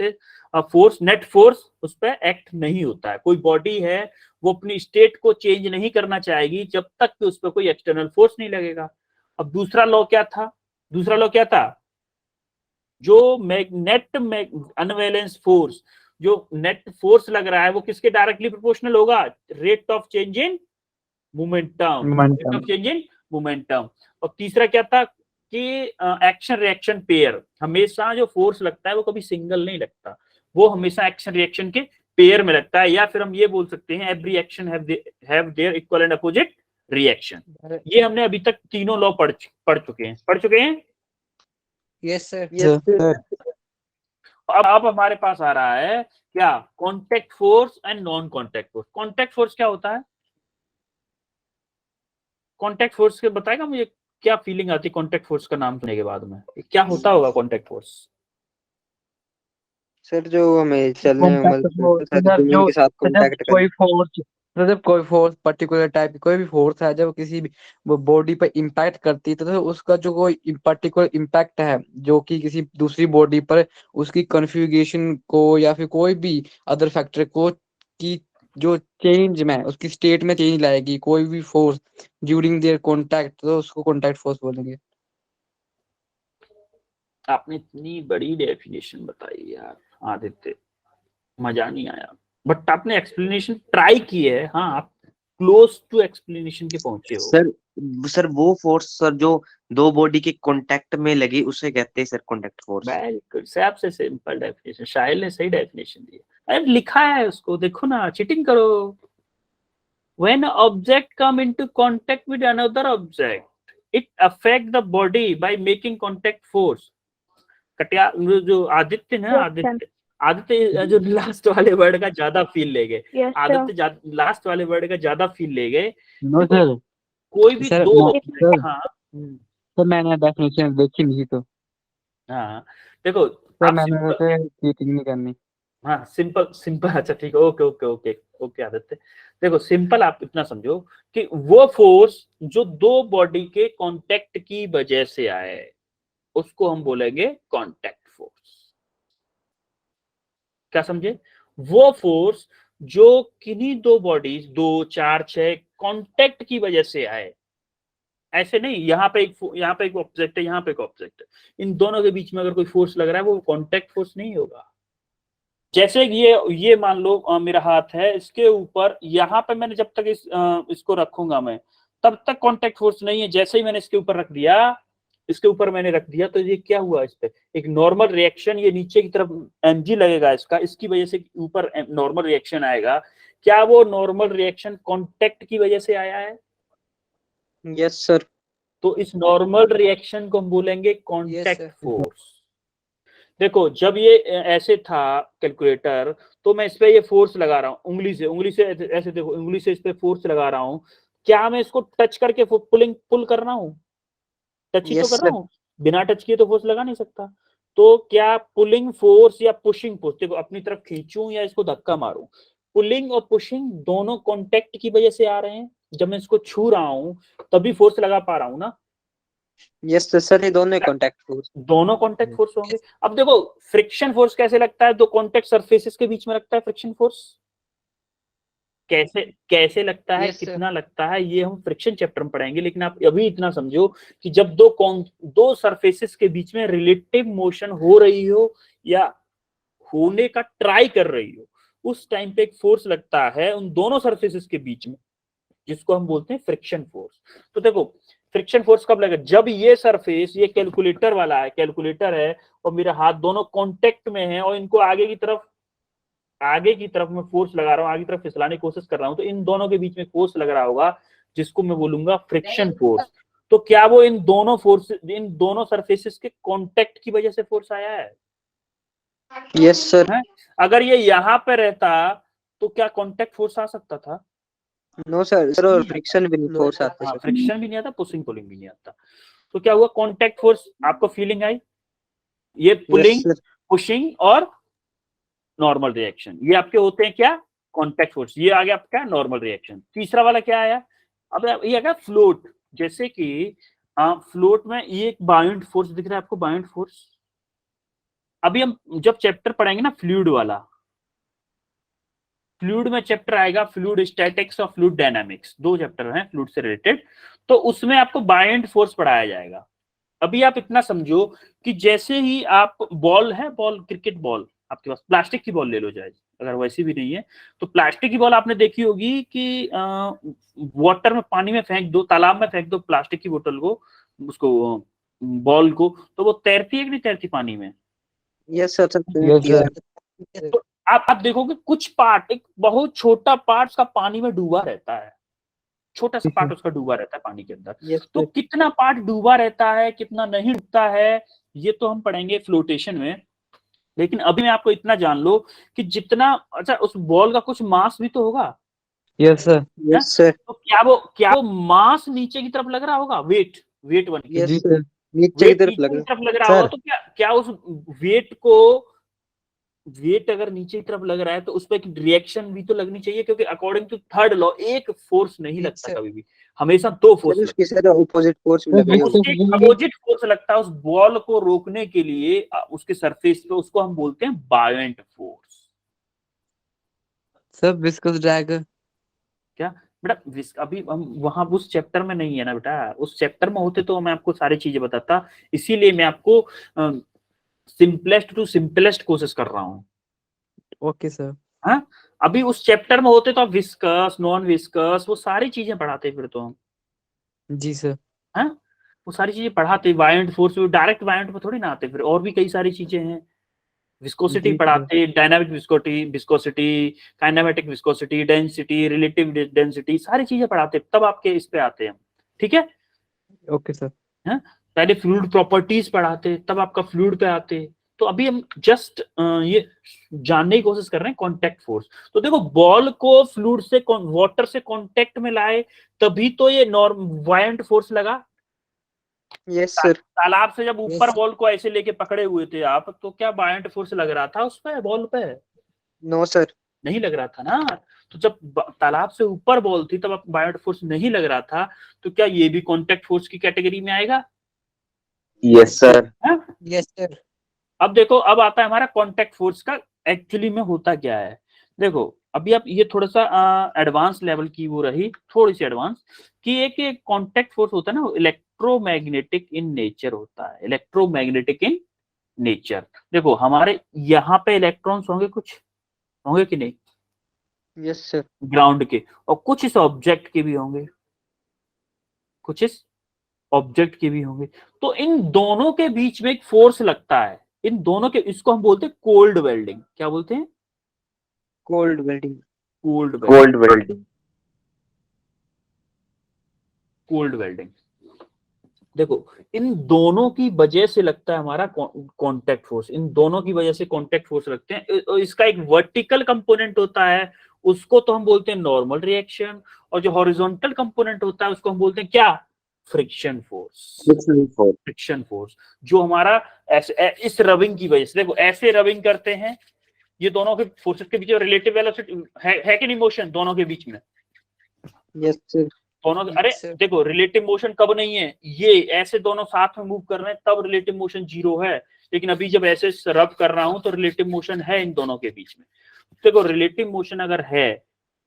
force, net force उस पर एक्ट नहीं होता है। कोई बॉडी है वो अपनी स्टेट को चेंज नहीं करना चाहेगी जब तक कि उस पर कोई एक्सटर्नल फोर्स नहीं लगेगा। अब दूसरा लॉ क्या था? दूसरा लॉ क्या था? जो नेट अनवैलेंस फोर्स, जो नेट फोर्स लग रहा है वो किसके डायरेक्टली प्रोपोर्शनल होगा? Rate of change in momentum. Rate of change in momentum. और तीसरा क्या था कि एक्शन रिएक्शन पेयर, हमेशा जो फोर्स लगता है वो कभी सिंगल नहीं लगता, वो हमेशा एक्शन रिएक्शन के पेयर में लगता है। या फिर हम ये बोल सकते हैं every action have their equal and opposite reaction. ये हमने अभी तक तीनों लॉ पढ़ चुके हैं। Yes sir Sir. अब हमारे पास आ रहा है क्या? Contact force and non contact force. Contact force क्या होता है? कांटेक्ट फोर्स के बताएगा मुझे क्या फीलिंग आती है कांटेक्ट फोर्स का नाम सुनने के बाद में? क्या होता होगा कांटेक्ट फोर्स? सर जो हमें चलने में Contact force, सर मतलब जमीन के साथ जब कांटेक्ट कर कोई फोर्स, जब कोई फोर्स पर्टिकुलर टाइप की कोई भी फोर्स है, जब किसी भी बॉडी पर इम्पैक्ट करती है, तो उसका जो कोई पर्टिकुलर इम्पैक्ट है जो कि किसी दूसरी बॉडी पर उसकी कॉन्फ़िगरेशन को या फिर कोई भी अदर फैक्टर को की जो चेंज में उसकी स्टेट में चेंज लाएगी कोई भी फोर्स ड्यूरिंग देयर कॉन्टैक्ट, तो उसको कॉन्टैक्ट फोर्स बोलेंगे। आपने इतनी बड़ी डेफिनेशन बताई यार आदित्य, मजा नहीं आया, बट आपने एक्सप्लेनेशन ट्राई की है। हाँ, आप क्लोज टू एक्सप्लेनेशन के पहुंचे हो। सर वो फोर्स सर जो दो बॉडी के कांटेक्ट में लगी उसे कहते हैं सर कांटेक्ट फोर्स। बिल्कुल, सबसे सिंपल डेफिनेशन, शाहिल ने सही डेफिनेशन दी। अरे लिखा है उसको, देखो ना, चीटिंग करो। When an object come into contact with another object, it affect the body by making contact force. कटिया जो आदित्य ना, आदित्य जो लास्ट वाले वर्ड का ज्यादा फील ले गए। आदित्य लास्ट वाले वर्ड का ज्यादा फील ले गए। नो सर, कोई भी सर दो, सर हाँ सर मैंने डेफिनेशन देखी नहीं, तो हाँ देखो सर आप मैंने सिंपल, वैसे चीटिंग नहीं करनी। हाँ सिंपल अच्छा ठीक है, okay okay okay okay Aditya. देखो सिंपल आप इतना समझो कि वो फोर्स जो दो बॉडी के कांटेक्ट की वजह से आए उसको हम बोलेंगे कांटेक्ट फोर्स। क्या समझे? वो फोर्स जो किन्हीं दो बॉडीज, 2 4 6 कांटेक्ट की वजह से आए। ऐसे नहीं यहाँ पे एक ऑब्जेक्ट है, यहाँ पे एक ऑब्जेक्ट है, इन दोनों के बीच में अगर कोई फोर्स लग रहा है वो कांटेक्ट फोर्स नहीं होगा। जैसे ये मान लो मेरा हाथ है, इसके ऊपर यहाँ पे मैंने जब तक इसको रखूंगा मैं, तब तक कांटेक्ट फोर्स नहीं है। जैसे ही मैंने इसके ऊपर रख दिया, तो ये क्या हुआ? इस पे एक नॉर्मल रिएक्शन, ये नीचे की तरफ mg लगेगा इसका, इसकी वजह से ऊपर नॉर्मल रिएक्शन आएगा। क्या वो नॉर्मल रिएक्शन कांटेक्ट की वजह से आया है? Yes sir. तो इस नॉर्मल रिएक्शन को हम बोलेंगे कांटेक्ट sir. फोर्स। देखो जब ये ऐसे था कैलकुलेटर, तो मैं इस पे ये फोर्स लगा रहा हूँ उंगली से ऐसे, देखो उंगली से इस पे फोर्स लगा रहा हूँ। क्या मैं इसको टच करके पुल कर रहा हूँ? टच ही तो Yes, कर रहा sir. हूँ, बिना टच किए तो फोर्स लगा नहीं सकता। तो क्या पुलिंग फोर्स या पुशिंग फोर्स, देखो अपनी तरफ खींचूं या इसको धक्का मारूं, पुलिंग और पुशिंग दोनों कांटेक्ट की वजह से आ रहे हैं। जब मैं इसको छू रहा हूं तभी फोर्स लगा पा रहा हूं ना। यस सर, ये दोनों कॉन्टैक्ट फोर्स। दोनों कांटेक्ट फोर्स होंगे। अब देखो फ्रिक्शन फोर्स कैसे लगता है, दो कांटेक्ट सरफेसेस के बीच में लगता है फ्रिक्शन फोर्स। कैसे कैसे लगता है, Yes, sir. कितना लगता है, ये हम फ्रिक्शन चैप्टर में पढ़ेंगे। लेकिन आप अभी इतना समझो कि जब दो सरफेसेस के बीच में रिलेटिव मोशन हो रही हो या होने का ट्राई कर रही हो, उस टाइम पे एक फोर्स लगता है उन दोनों सरफेसेस के बीच में, जिसको हम बोलते हैं फ्रिक्शन फोर्स। तो देखो फ्रिक्शन फोर्स कब लगेगा, जब ये सरफेस, ये कैलकुलेटर वाला है, कैलकुलेटर है और मेरा हाथ दोनों कांटेक्ट में है और इनको आगे की तरफ मैं फोर्स लगा रहा हूं, आगे की तरफ फिसलाने की कोशिश कर रहा हूं, तो इन दोनों के बीच में फोर्स लग रहा होगा, जिसको मैं बोलूंगा फ्रिक्शन फोर्स। तो क्या वो इन दोनों सरफेसेस के कांटेक्ट की वजह से फोर्स आया है? Yes sir. अगर ये यहां पे रहता तो क्या कांटेक्ट फोर्स आ सकता था? नो सर, सर और फ्रिक्शन भी नहीं फोर्स आते सर। फ्रिक्शन भी नहीं आता, पुशिंग पुलिंग भी नहीं आता। तो क्या हुआ, कांटेक्ट फोर्स आपको फीलिंग आई? ये पुलिंग, पुशिंग और नॉर्मल रिएक्शन, ये आपके होते हैं क्या, कांटेक्ट फोर्स। ये आ गया आपका नॉर्मल रिएक्शन। तीसरा वाला क्या आया, अब ये आ गया फ्लोट। जैसे कि फ्लोट में ये एक बाउंड फोर्स दिख रहा है आपको, बाउंड फोर्स। अभी हम जब चैप्टर पढ़ेंगे ना फ्लूइड वाला, फ्लूइड में चैप्टर आएगा फ्लूइड स्टैटिक्स और फ्लूइड डायनामिक्स, दो चैप्टर हैं फ्लूइड से रिलेटेड, तो उसमें आपको बाउंड फोर्स पढ़ाया जाएगा। अभी आप इतना समझो कि जैसे ही आप बॉल है, बॉल क्रिकेट बॉल आपके पास, प्लास्टिक की बॉल ले लो जाए, अगर वैसी भी नहीं है तो प्लास्टिक की बॉल आपने देखी होगी कि वाटर में, पानी में फेंक दो, तालाब में फेंक दो प्लास्टिक की बोतल को, उसको बॉल को, तो वो तैरती है कि नहीं तैरती पानी में? Yes sir. तो आप देखोगे कुछ पार्ट, एक बहुत छोटा पार्ट उसका पानी में डूबा रहता है, छोटा सा पार्ट उसका डूबा रहता है पानी के अंदर। तो कितना पार्ट डूबा रहता है, कितना नहीं डूबता है, ये तो हम पढ़ेंगे फ्लोटेशन में। लेकिन अभी मैं आपको इतना जान लो कि जितना, अच्छा उस बॉल का कुछ मास भी तो होगा। Yes sir. Yes sir. तो क्या वो मास नीचे की तरफ लग रहा होगा, वेट बन के? यस सर, नीचे की तरफ लग रहा होगा। तो क्या उस वेट अगर नीचे की तरफ लग रहा है तो उस पर एक रिएक्शन भी तो लगनी चाहिए, क्योंकि अकॉर्डिंग टू थर्ड लॉ एक फोर्स नहीं लगता कभी भी, हमेशा दो फोर्स लगता है। अपोजिट फोर्स भी लगे उसके अपोजिट फोर्स लगता है उस बॉल को रोकने के लिए उसके सरफेस पे, उसको हम बोलते हैं बायोएंट फोर्स। सर विस्कस ड्रैग क्या बेटा, अभी हम वहां उस चैप्टर में नहीं है ना बेटा, उस चैप्टर में होते तो मैं आपको सारी चीजें बताता, इसीलिए मैं आपको सिंपलेस्ट टू सिंपलेस्ट कोशिश कर रहा हूँ। Okay sir. हाँ, अभी उस चैप्टर में होते तो आप विस्कस, नॉन विस्कस, वो सारी चीजें पढ़ाते फिर तो हम। जी सर। हाँ, वो सारी चीजें पढ़ाते, वायोलेंट फोर्स डायरेक्ट वायोलेंट पे थोड़ी ना आते, फिर और भी कई सारी चीजें हैं। विस्कोसिटी पढ़ाते, dynamic viscosity, kinematic viscosity, density, relative density, सारी चीजें पढ़ाते, तब आपके इस पे आते हैं। ठीक है, ओके सर। हाँ, पहले फ्लूइड प्रॉपर्टीज पढ़ाते, तब आपका फ्लूइड पे आते। तो अभी हम जस्ट ये जानने की कोशिश कर रहे हैं कांटेक्ट फोर्स। तो देखो बॉल को फ्लूइड से, वाटर से कांटेक्ट में लाए, तभी तो ये वायोलेंट फोर्स लगा। Yes sir. तालाब से जब ऊपर बॉल को ऐसे लेके पकड़े हुए थे आप, तो क्या वायोलेंट फोर्स लग रहा था उस पे, बॉल पे? नो सर, नहीं लग रहा था ना। तो जब तालाब से ऊपर बॉल थी तब वायोलेंट फोर्स नहीं लग रहा था, तो क्या ये भी कांटेक्ट फोर्स की कैटेगरी में आएगा? Yes sir. Yes sir. अब देखो, अब आता है हमारा कांटेक्ट फोर्स का एक्चुअली में होता क्या है। देखो अभी आप ये थोड़ा सा एडवांस लेवल की वो रही, थोड़ी सी एडवांस, कि एक कांटेक्ट फोर्स होता है ना, इलेक्ट्रोमैग्नेटिक इन नेचर होता है, इलेक्ट्रोमैग्नेटिक इन नेचर। देखो हमारे यहाँ पे इलेक्ट्रॉन्स होंगे, कुछ होंगे कि नहीं? Yes sir. ग्राउंड के, और कुछ इस ऑब्जेक्ट के भी होंगे, कुछ इस ऑब्जेक्ट के भी होंगे। तो इन दोनों के बीच में एक फोर्स लगता है, इन दोनों के, इसको हम बोलते हैं कोल्ड वेल्डिंग। क्या बोलते हैं? Cold welding. Cold gold welding. Cold welding. देखो इन दोनों की वजह से लगता है हमारा कांटेक्ट फोर्स, इन दोनों की वजह से कांटेक्ट फोर्स लगते हैं। इसका एक वर्टिकल कंपोनेंट होता है, उसको तो हम बोलते हैं नॉर्मल रिएक्शन, और जो हॉरिजॉन्टल कंपोनेंट होता है उसको हम बोलते हैं क्या, फ्रिक्शन फोर्स। फ्रिक्शन फोर्स जो हमारा ऐसे इस रबिंग की वजह से, देखो ऐसे रबिंग करते हैं, ये दोनों के फोर्सेस के बीच में रिलेटिव वेलोसिटी है कि नहीं, मोशन दोनों के बीच में। Yes sir. दोनों अरे देखो रिलेटिव मोशन कब नहीं है, ये ऐसे दोनों साथ में मूव कर रहे हैं तब रिलेटिव मोशन 0 है, लेकिन अभी जब ऐसे रब कर रहा हूं तो रिलेटिव मोशन है इन दोनों के बीच में। देखो रिलेटिव मोशन अगर है,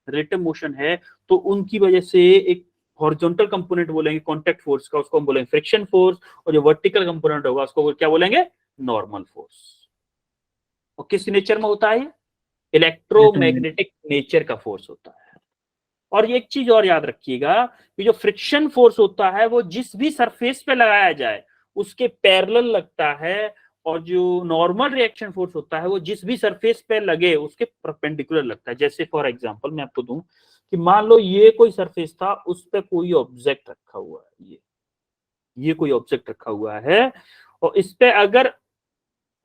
रिलेटिव मोशन है तो उनकी वजह से एक हॉरिजॉन्टल कंपोनेंट बोलेंगे कांटेक्ट फोर्स का, उसको हम बोलेंगे फ्रिक्शन फोर्स, और जो वर्टिकल कंपोनेंट होगा उसको क्या बोलेंगे, नॉर्मल फोर्स। और किस नेचर में होता है, इलेक्ट्रोमैग्नेटिक नेचर का फोर्स होता है। और ये एक चीज और याद रखिएगा कि जो फ्रिक्शन फोर्स होता है वो जिस भी सरफेस पे लगाया जाए उसके पैरेलल लगता है, और जो नॉर्मल रिएक्शन फोर्स होता है वो जिस भी सरफेस पे लगे उसके परपेंडिकुलर लगता है। जैसे फॉर एग्जांपल मैं आपको दूं कि मान लो ये कोई सरफेस था, उस पे कोई ऑब्जेक्ट रखा हुआ है, ये कोई ऑब्जेक्ट रखा हुआ है, और इस पे अगर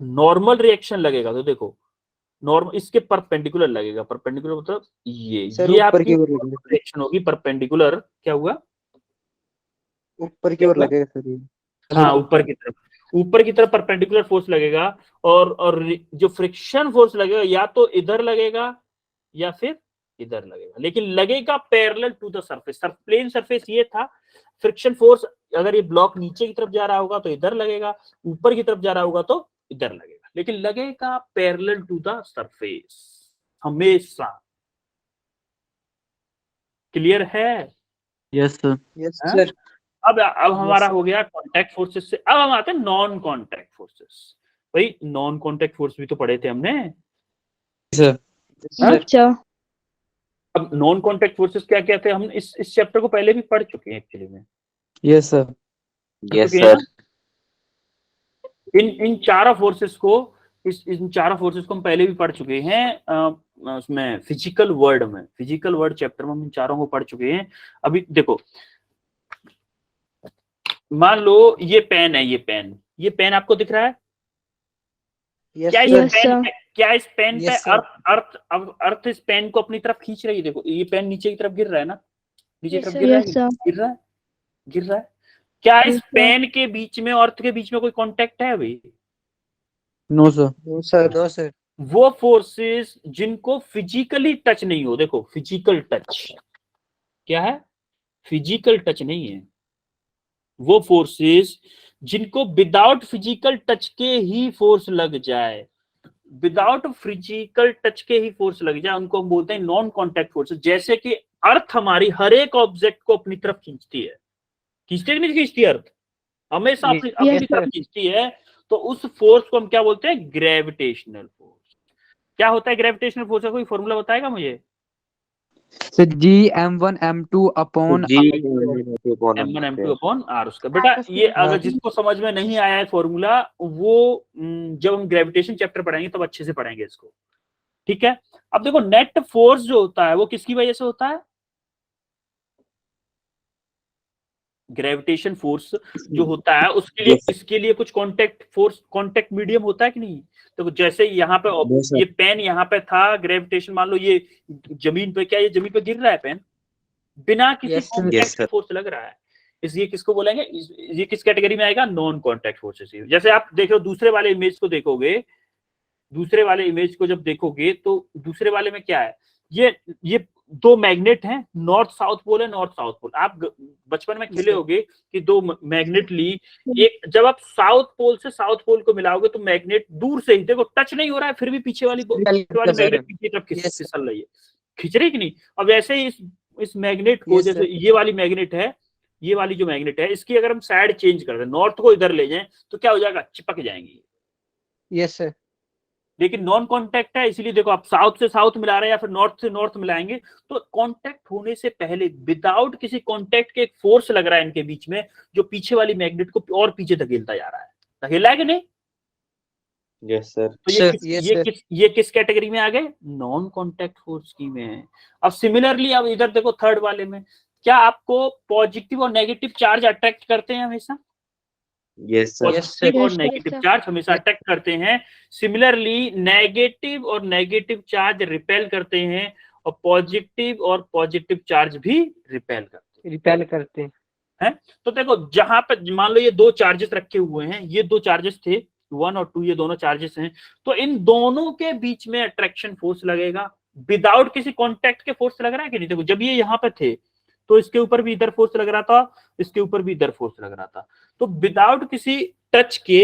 नॉर्मल रिएक्शन लगेगा तो देखो नॉर्मल इसके परपेंडिकुलर लगेगा, परपेंडिकुलर मतलब ये आपकी रिएक्शन होगी परपेंडिकुलर। क्या हुआ, ऊपर की ओर लगेगा सर। हाँ ऊपर की तरफ परपेंडिकुलर फोर्स लगेगा, और जो फ्रिक्शन फोर्स लगेगा या तो इधर लगेगा या फिर इधर लगेगा, लेकिन लगेगा parallel to the surface. Plane surface ये था, फ्रिक्शन फोर्स अगर ये ब्लॉक नीचे की तरफ जा रहा होगा तो इधर लगेगा, ऊपर की तरफ जा रहा होगा तो इधर लगेगा, लेकिन लगेगा पैरेलल टू द सरफेस हमेशा। क्लियर है? Yes sir. Yes sir. अब हमारा हो गया कॉन्टैक्ट फोर्सेस से। अब हम आते हैं नॉन कॉन्टैक्ट फोर्सेस। भाई नॉन कॉन्टैक्ट फोर्स भी तो पढ़े थे हमने सर। अच्छा अब नॉन कॉन्टैक्ट फोर्सेस क्या क्या थे, हम इस चैप्टर को पहले भी पढ़ चुके हैं एक्चुअली में। Yes sir. Yes sir. इन चारों फोर्सेस को इन चारों फोर्सेस को हम पहले भी पढ़ चुके हैं उसमें फिजिकल वर्ड चैप्टर में हम इन चारों को पढ़ चुके हैं। अभी देखो मान लो ये पेन है, ये पेन आपको दिख रहा है? क्या इस पेन पे अर्थ इस पेन को अपनी तरफ खींच रही है? देखो ये पेन नीचे की तरफ गिर रहा है ना, नीचे की तरफ गिर रहा है। क्या इस पेन के बीच में और अर्थ के बीच में कोई कांटेक्ट है अभी? No sir. वो फोर्सेस जिनको फिजिकली टच नहीं हो, देखो फिजिकल टच क्या है, फिजिकल टच नहीं है। वो फोर्सेस जिनको विदाउट फिजिकल टच के ही फोर्स लग जाए, विदाउट फिजिकल टच के ही फोर्स लग जाए, उनको हम बोलते हैं नॉन कॉन्टैक्ट फोर्सेस। जैसे कि अर्थ हमारी हर एक ऑब्जेक्ट को अपनी तरफ खींचती है, खींचती है कि नहीं खींचती? अर्थ हमेशा अपनी तरफ खींचती है, तो उस फोर्स को हम क्या बोलते हैं, ग्रेविटेशनल फोर्स। क्या होता है ग्रेविटेशनल फोर्स का कोई फॉर्मूला बताएगा मुझे? G m1 m2 upon m1 m2 upon r उसका। बेटा ये अगर जिसको समझ में नहीं आया है फॉर्मूला, वो जब हम ग्रेविटेशन चैप्टर पढ़ाएंगे तब अच्छे से पढ़ेंगे इसको, ठीक है? अब देखो नेट फोर्स जो होता है वो किसकी वजह से होता है? ग्रेविटेशन फोर्स जो होता है उसके लिए इसके लिए कुछ कांटेक्ट मीडियम होता है कि नहीं? तो जैसे यहाँ पे ये पेन यहाँ पे था, ग्रेविटेशन मान लो ये जमीन पे, क्या ये जमीन पे गिर रहा है पेन? बिना किसी कांटेक्ट फोर्स लग रहा है। इसलिए किसको बोलेंगे, ये किस कैटेगरी में आएगा, नॉन कांटेक्ट फोर्सेस। जैसे आप देख लो दूसरे वाले इमेज को देखोगे, दूसरे वाले इमेज को जब देखोगे तो दूसरे वाले में क्या है, ये दो मैग्नेट हैं, नॉर्थ साउथ पोल है, नॉर्थ साउथ पोल। आप बचपन में खेले होगे कि दो मैग्नेट ली, एक जब आप साउथ पोल से साउथ पोल को मिलाओगे तो मैग्नेट दूर से ही, देखो टच नहीं हो रहा है फिर भी पीछे वाली मैग्नेट पीछे तरफ फिसल रही है, खींच रही कि नहीं? अब वैसे ही इस मैग्नेट को, जैसे ये वाली मैग्नेट है, ये वाली जो मैग्नेट है, इसकी अगर हम साइड चेंज कर दें, नॉर्थ को इधर ले जाएं तो क्या हो जाएगा, चिपक जाएंगी। Yes sir. लेकिन नॉन कांटेक्ट है, इसीलिए देखो आप साउथ से साउथ मिला रहे हैं या फिर नॉर्थ से नॉर्थ मिलाएंगे तो कांटेक्ट होने से पहले विदाउट किसी कांटेक्ट के एक फोर्स लग रहा है इनके बीच में, जो पीछे वाली मैग्नेट को और पीछे धकेलता जा रहा है। धकेला है कि नहीं? Yes sir. तो ये किस कैटेगरी में आ गए, नॉन कांटेक्ट फोर्स की में है। अब सिमिलरली अब इधर देखो थर्ड वाले में, क्या आपको पॉजिटिव और नेगेटिव चार्ज अट्रैक्ट करते हैं हमेशा? Yes, sir. Yes, sir. Positive और Yes, sir. Negative Yes, sir. Charge हमेशा अट्रैक्ट करते हैं। सिमिलरली नेगेटिव और नेगेटिव चार्ज रिपेल करते हैं, और पॉजिटिव और पॉजिटिव चार्ज भी रिपेल करते हैं। तो देखो, जहां पर मान लो ये दो चार्जेस रखे हुए हैं, ये दो चार्जेस थे 1 और 2, ये दोनों चार्जेस हैं, तो इन दोनों के बीच में अट्रैक्शन फोर्स लगेगा विदाउट किसी कांटेक्ट के। फोर्स लग रहा है कि नहीं? देखो, जब ये यहाँ पे थे तो इसके ऊपर भी इधर फोर्स लग रहा था, इसके ऊपर भी इधर फोर्स लग रहा था। तो विदाउट किसी टच के,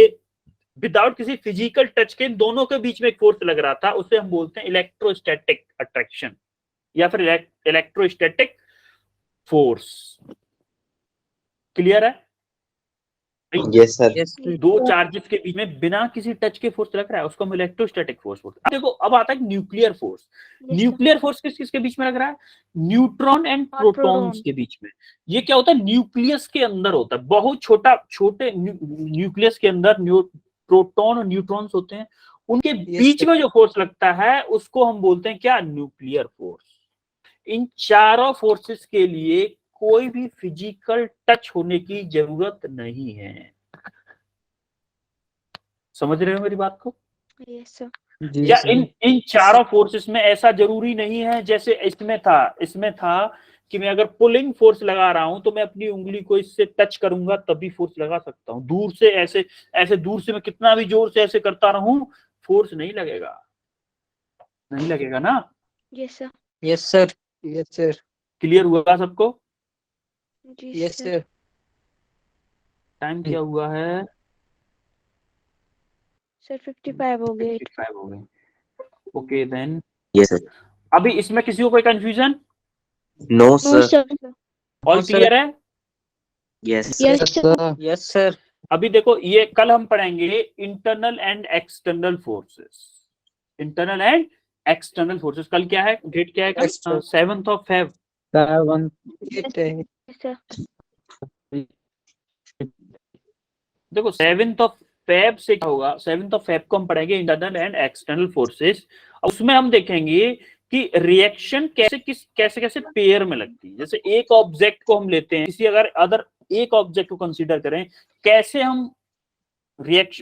विदाउट किसी फिजिकल टच के, इन दोनों के बीच में एक फोर्स लग रहा था, उसे हम बोलते हैं इलेक्ट्रोस्टैटिक अट्रैक्शन या फिर इलेक्ट्रोस्टैटिक फोर्स। क्लियर है? Yes, sir. Yes, sir. दो चार्जेस के बीच में बिना किसी टच के फोर्स लग रहा है, उसको हम इलेक्ट्रोस्टैटिक फोर्स बोलते हैं। देखो, अब आता है nuclear force. Yes, sir. Nuclear force किस किसके बीच में लग रहा है? न्यूट्रॉन एंड और प्रोटॉन्स प्रोटॉन। के बीच में। ये क्या होता है? न्यूक्लियस के अंदर होता है, बहुत छोटे न्यूक्लियस के अंदर प्रोटॉन और न्यूट्रॉन्स होते हैं, उनके बीच sir. में जो फोर्स लगता है उसको हम बोलते हैं क्या? Nuclear force. इन चारों फोर्सेस के लिए कोई भी फिजिकल टच होने की जरूरत नहीं है। समझ रहे हो मेरी बात को? Yes, sir. जी या सर। इन चारों फोर्सेस में ऐसा जरूरी नहीं है जैसे इसमें था कि मैं अगर पुलिंग फोर्स लगा रहा हूं तो मैं अपनी उंगली को इससे टच करूंगा तभी फोर्स लगा सकता हूं। दूर से ऐसे दूर से मैं कितना भी जोर से ऐसे करता रहूं, फोर्स नहीं लगेगा ना। Yes, sir. Yes, sir. Yes, sir. Clear हुआ सबको? जी Yes, sir. sir. टाइम क्या हुआ है? Sir 55 हो गए। 55 हो गए। Okay then, Yes, sir. अभी इसमें किसी को कोई कंफ्यूजन? No, No, sir. sir. All No, sir. Clear है? Yes. Yes, Yes, sir. sir. Yes, sir. अभी देखो, ये कल हम पढ़ेंगे internal and external forces. Internal and external forces. कल क्या है? डेट क्या है कल? External. 7th of Feb। 7 It, Yes, sir. देखो 7th of Feb से क्या होगा? 7th of Feb को हम पढ़ेंगे इंटरनल एंड एक्सटर्नल फोर्सेस। उसमें हम देखेंगे कि रिएक्शन कैसे पेयर में लगती है। जैसे एक ऑब्जेक्ट को हम लेते हैं, किसी अगर एक ऑब्जेक्ट को कंसीडर करें, कैसे हम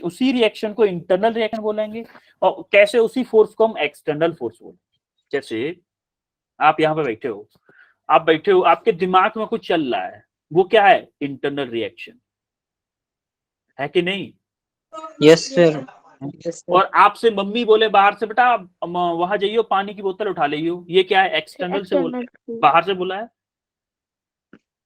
उसी रिएक्शन को इंटरनल रिएक्शन बोलेंगे और कैसे उसी फोर्स को हम एक्सटर्नल फोर्स बोलेंगे। जैसे आप यहाँ पे बैठे हो, आपके दिमाग में कुछ चल रहा है, वो क्या है? इंटरनल रिएक्शन है कि नहीं? yes, sir. Yes, sir. और आपसे मम्मी बोले बाहर से, बेटा वहां जाइयो, पानी की बोतल उठा लियो, ये क्या है? एक्सटर्नल से बोला, External. बाहर से बोला है।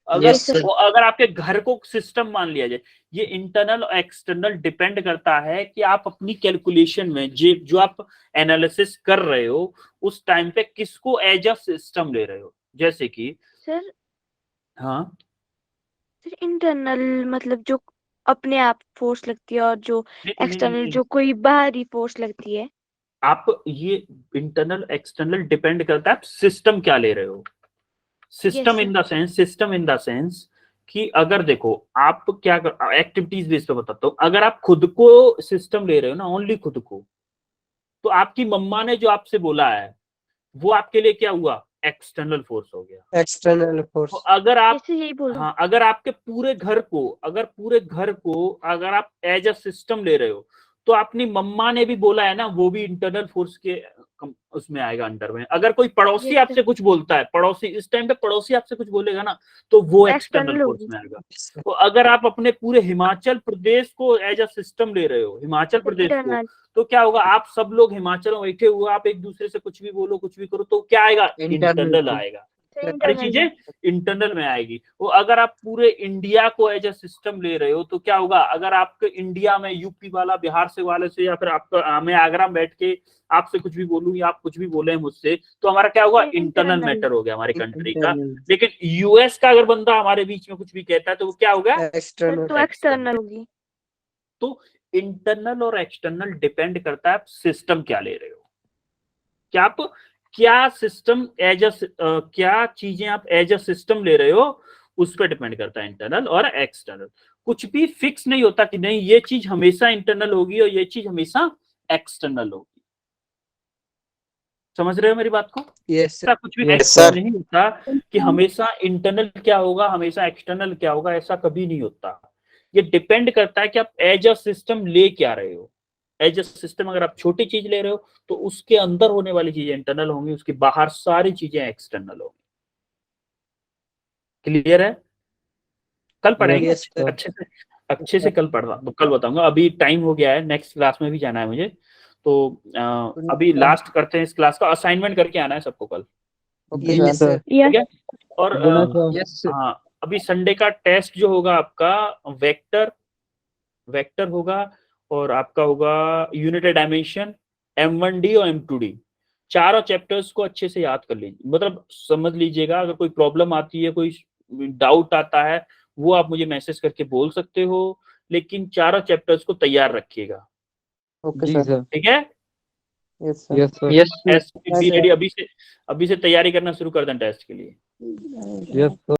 अगर Yes, sir. अगर आपके घर को सिस्टम मान लिया जाए, ये इंटरनल और एक्सटर्नल डिपेंड करता है कि आप अपनी कैलकुलेशन में जो आप एनालिसिस कर रहे हो उस टाइम पे किसको एज अ सिस्टम ले रहे हो। जैसे कि Sir, हाँ, sir internal मतलब जो अपने आप फोर्स लगती है और जो एक्सटर्नल जो कोई बाहरी फोर्स लगती है। आप ये इंटरनल एक्सटर्नल डिपेंड करता है आप सिस्टम क्या ले रहे हो। सिस्टम इन द सेंस कि अगर देखो आप क्या एक्टिविटीज बेस पे बताता हूँ। अगर आप खुद को सिस्टम ले रहे हो ना, ओनली खुद को, तो आपकी मम्मा ने जो आपसे बोला है वो आपके लिए क्या हुआ? एक्सटर्नल फोर्स हो गया। External force. तो अगर आप जैसे यही बोल रहा हूँ। हाँ, अगर आपके पूरे घर को अगर आप एज अ सिस्टम ले रहे हो, तो अपनी मम्मा ने भी बोला है ना, वो भी इंटरनल फोर्स के उसमें आएगा, अंडर में। अगर कोई पड़ोसी Yes, आपसे कुछ बोलता है, पड़ोसी इस टाइम पे पड़ोसी आपसे कुछ बोलेगा ना, तो वो एक्सटर्नल External फोर्स होगी। में आएगा। तो अगर आप अपने पूरे हिमाचल प्रदेश को एज अ सिस्टम ले रहे हो, हिमाचल प्रदेश को, Internal. तो क्या होगा? आप सब लोग हिमाचल में बैठे हुए, आप एक दूसरे से कुछ भी बोलो, कुछ भी करो, तो क्या आएगा? इंटरनल आएगा। सारी Internal चीजें इंटरनल में आएगी। वो अगर आप पूरे इंडिया को एज अ सिस्टम ले रहे हो, तो क्या होगा? अगर आपके इंडिया में यूपी वाला बिहार से वाले से, या फिर आपका मैं आगरा में बैठ के आपसे कुछ भी बोलूं या आप कुछ भी बोले मुझसे, तो हमारा क्या होगा? इंटरनल मैटर हो गया हमारे कंट्री का। लेकिन यूएस का अगर बंदा हमारे बीच में कुछ भी कहता है तो वो क्या होगा? External. तो एक्सटर्नल होगी। तो इंटरनल और एक्सटर्नल डिपेंड करता है आप सिस्टम क्या ले रहे हो। क्या आप क्या सिस्टम क्या चीजें आप एज अ सिस्टम ले रहे हो, उस पर डिपेंड करता है इंटरनल और एक्सटर्नल। कुछ भी फिक्स नहीं होता कि नहीं ये चीज हमेशा इंटरनल होगी और ये चीज हमेशा एक्सटर्नल होगी। समझ रहे हो मेरी बात को? यस ऐसा कुछ भी Yes, ऐसा sir. नहीं होता कि हमेशा इंटरनल क्या होगा, हमेशा एक्सटर्नल क्या होगा, ऐसा कभी नहीं होता। ये डिपेंड करता है कि आप एज अ सिस्टम ले क्या रहे हो। एज अ सिस्टम अगर आप छोटी चीज ले रहे हो तो उसके अंदर होने वाली चीजें इंटरनल होंगी, उसके बाहर सारी चीजें एक्सटर्नल होंगी। क्लियर है? कल पढ़ेंगे Yes, sir. अच्छे से कल कल बताऊंगा। अभी टाइम हो गया है, नेक्स्ट क्लास में भी जाना है मुझे, तो अभी लास्ट करते हैं इस क्लास का। असाइनमेंट करके आना है सबको कल, Okay, Yes, sir. sir. ठीक है? और Yes, sir. हाँ, अभी संडे का टेस्ट जो होगा आपका वेक्टर होगा, और आपका होगा यूनिट डायमेंशन, M1D और M2D। चारों चैप्टर्स को अच्छे से याद कर लीजिए, मतलब समझ लीजिएगा। अगर कोई प्रॉब्लम आती है, कोई डाउट आता है, वो आप मुझे मैसेज करके बोल सकते हो, लेकिन चारों चैप्टर्स को तैयार रखिएगा, Okay, जी sir. सर ठीक है? Yes, sir. Yes sir Yes, sir. Test be ready, अभी से तैयारी करना शुरू कर दें टेस्ट के लिए। Yes sir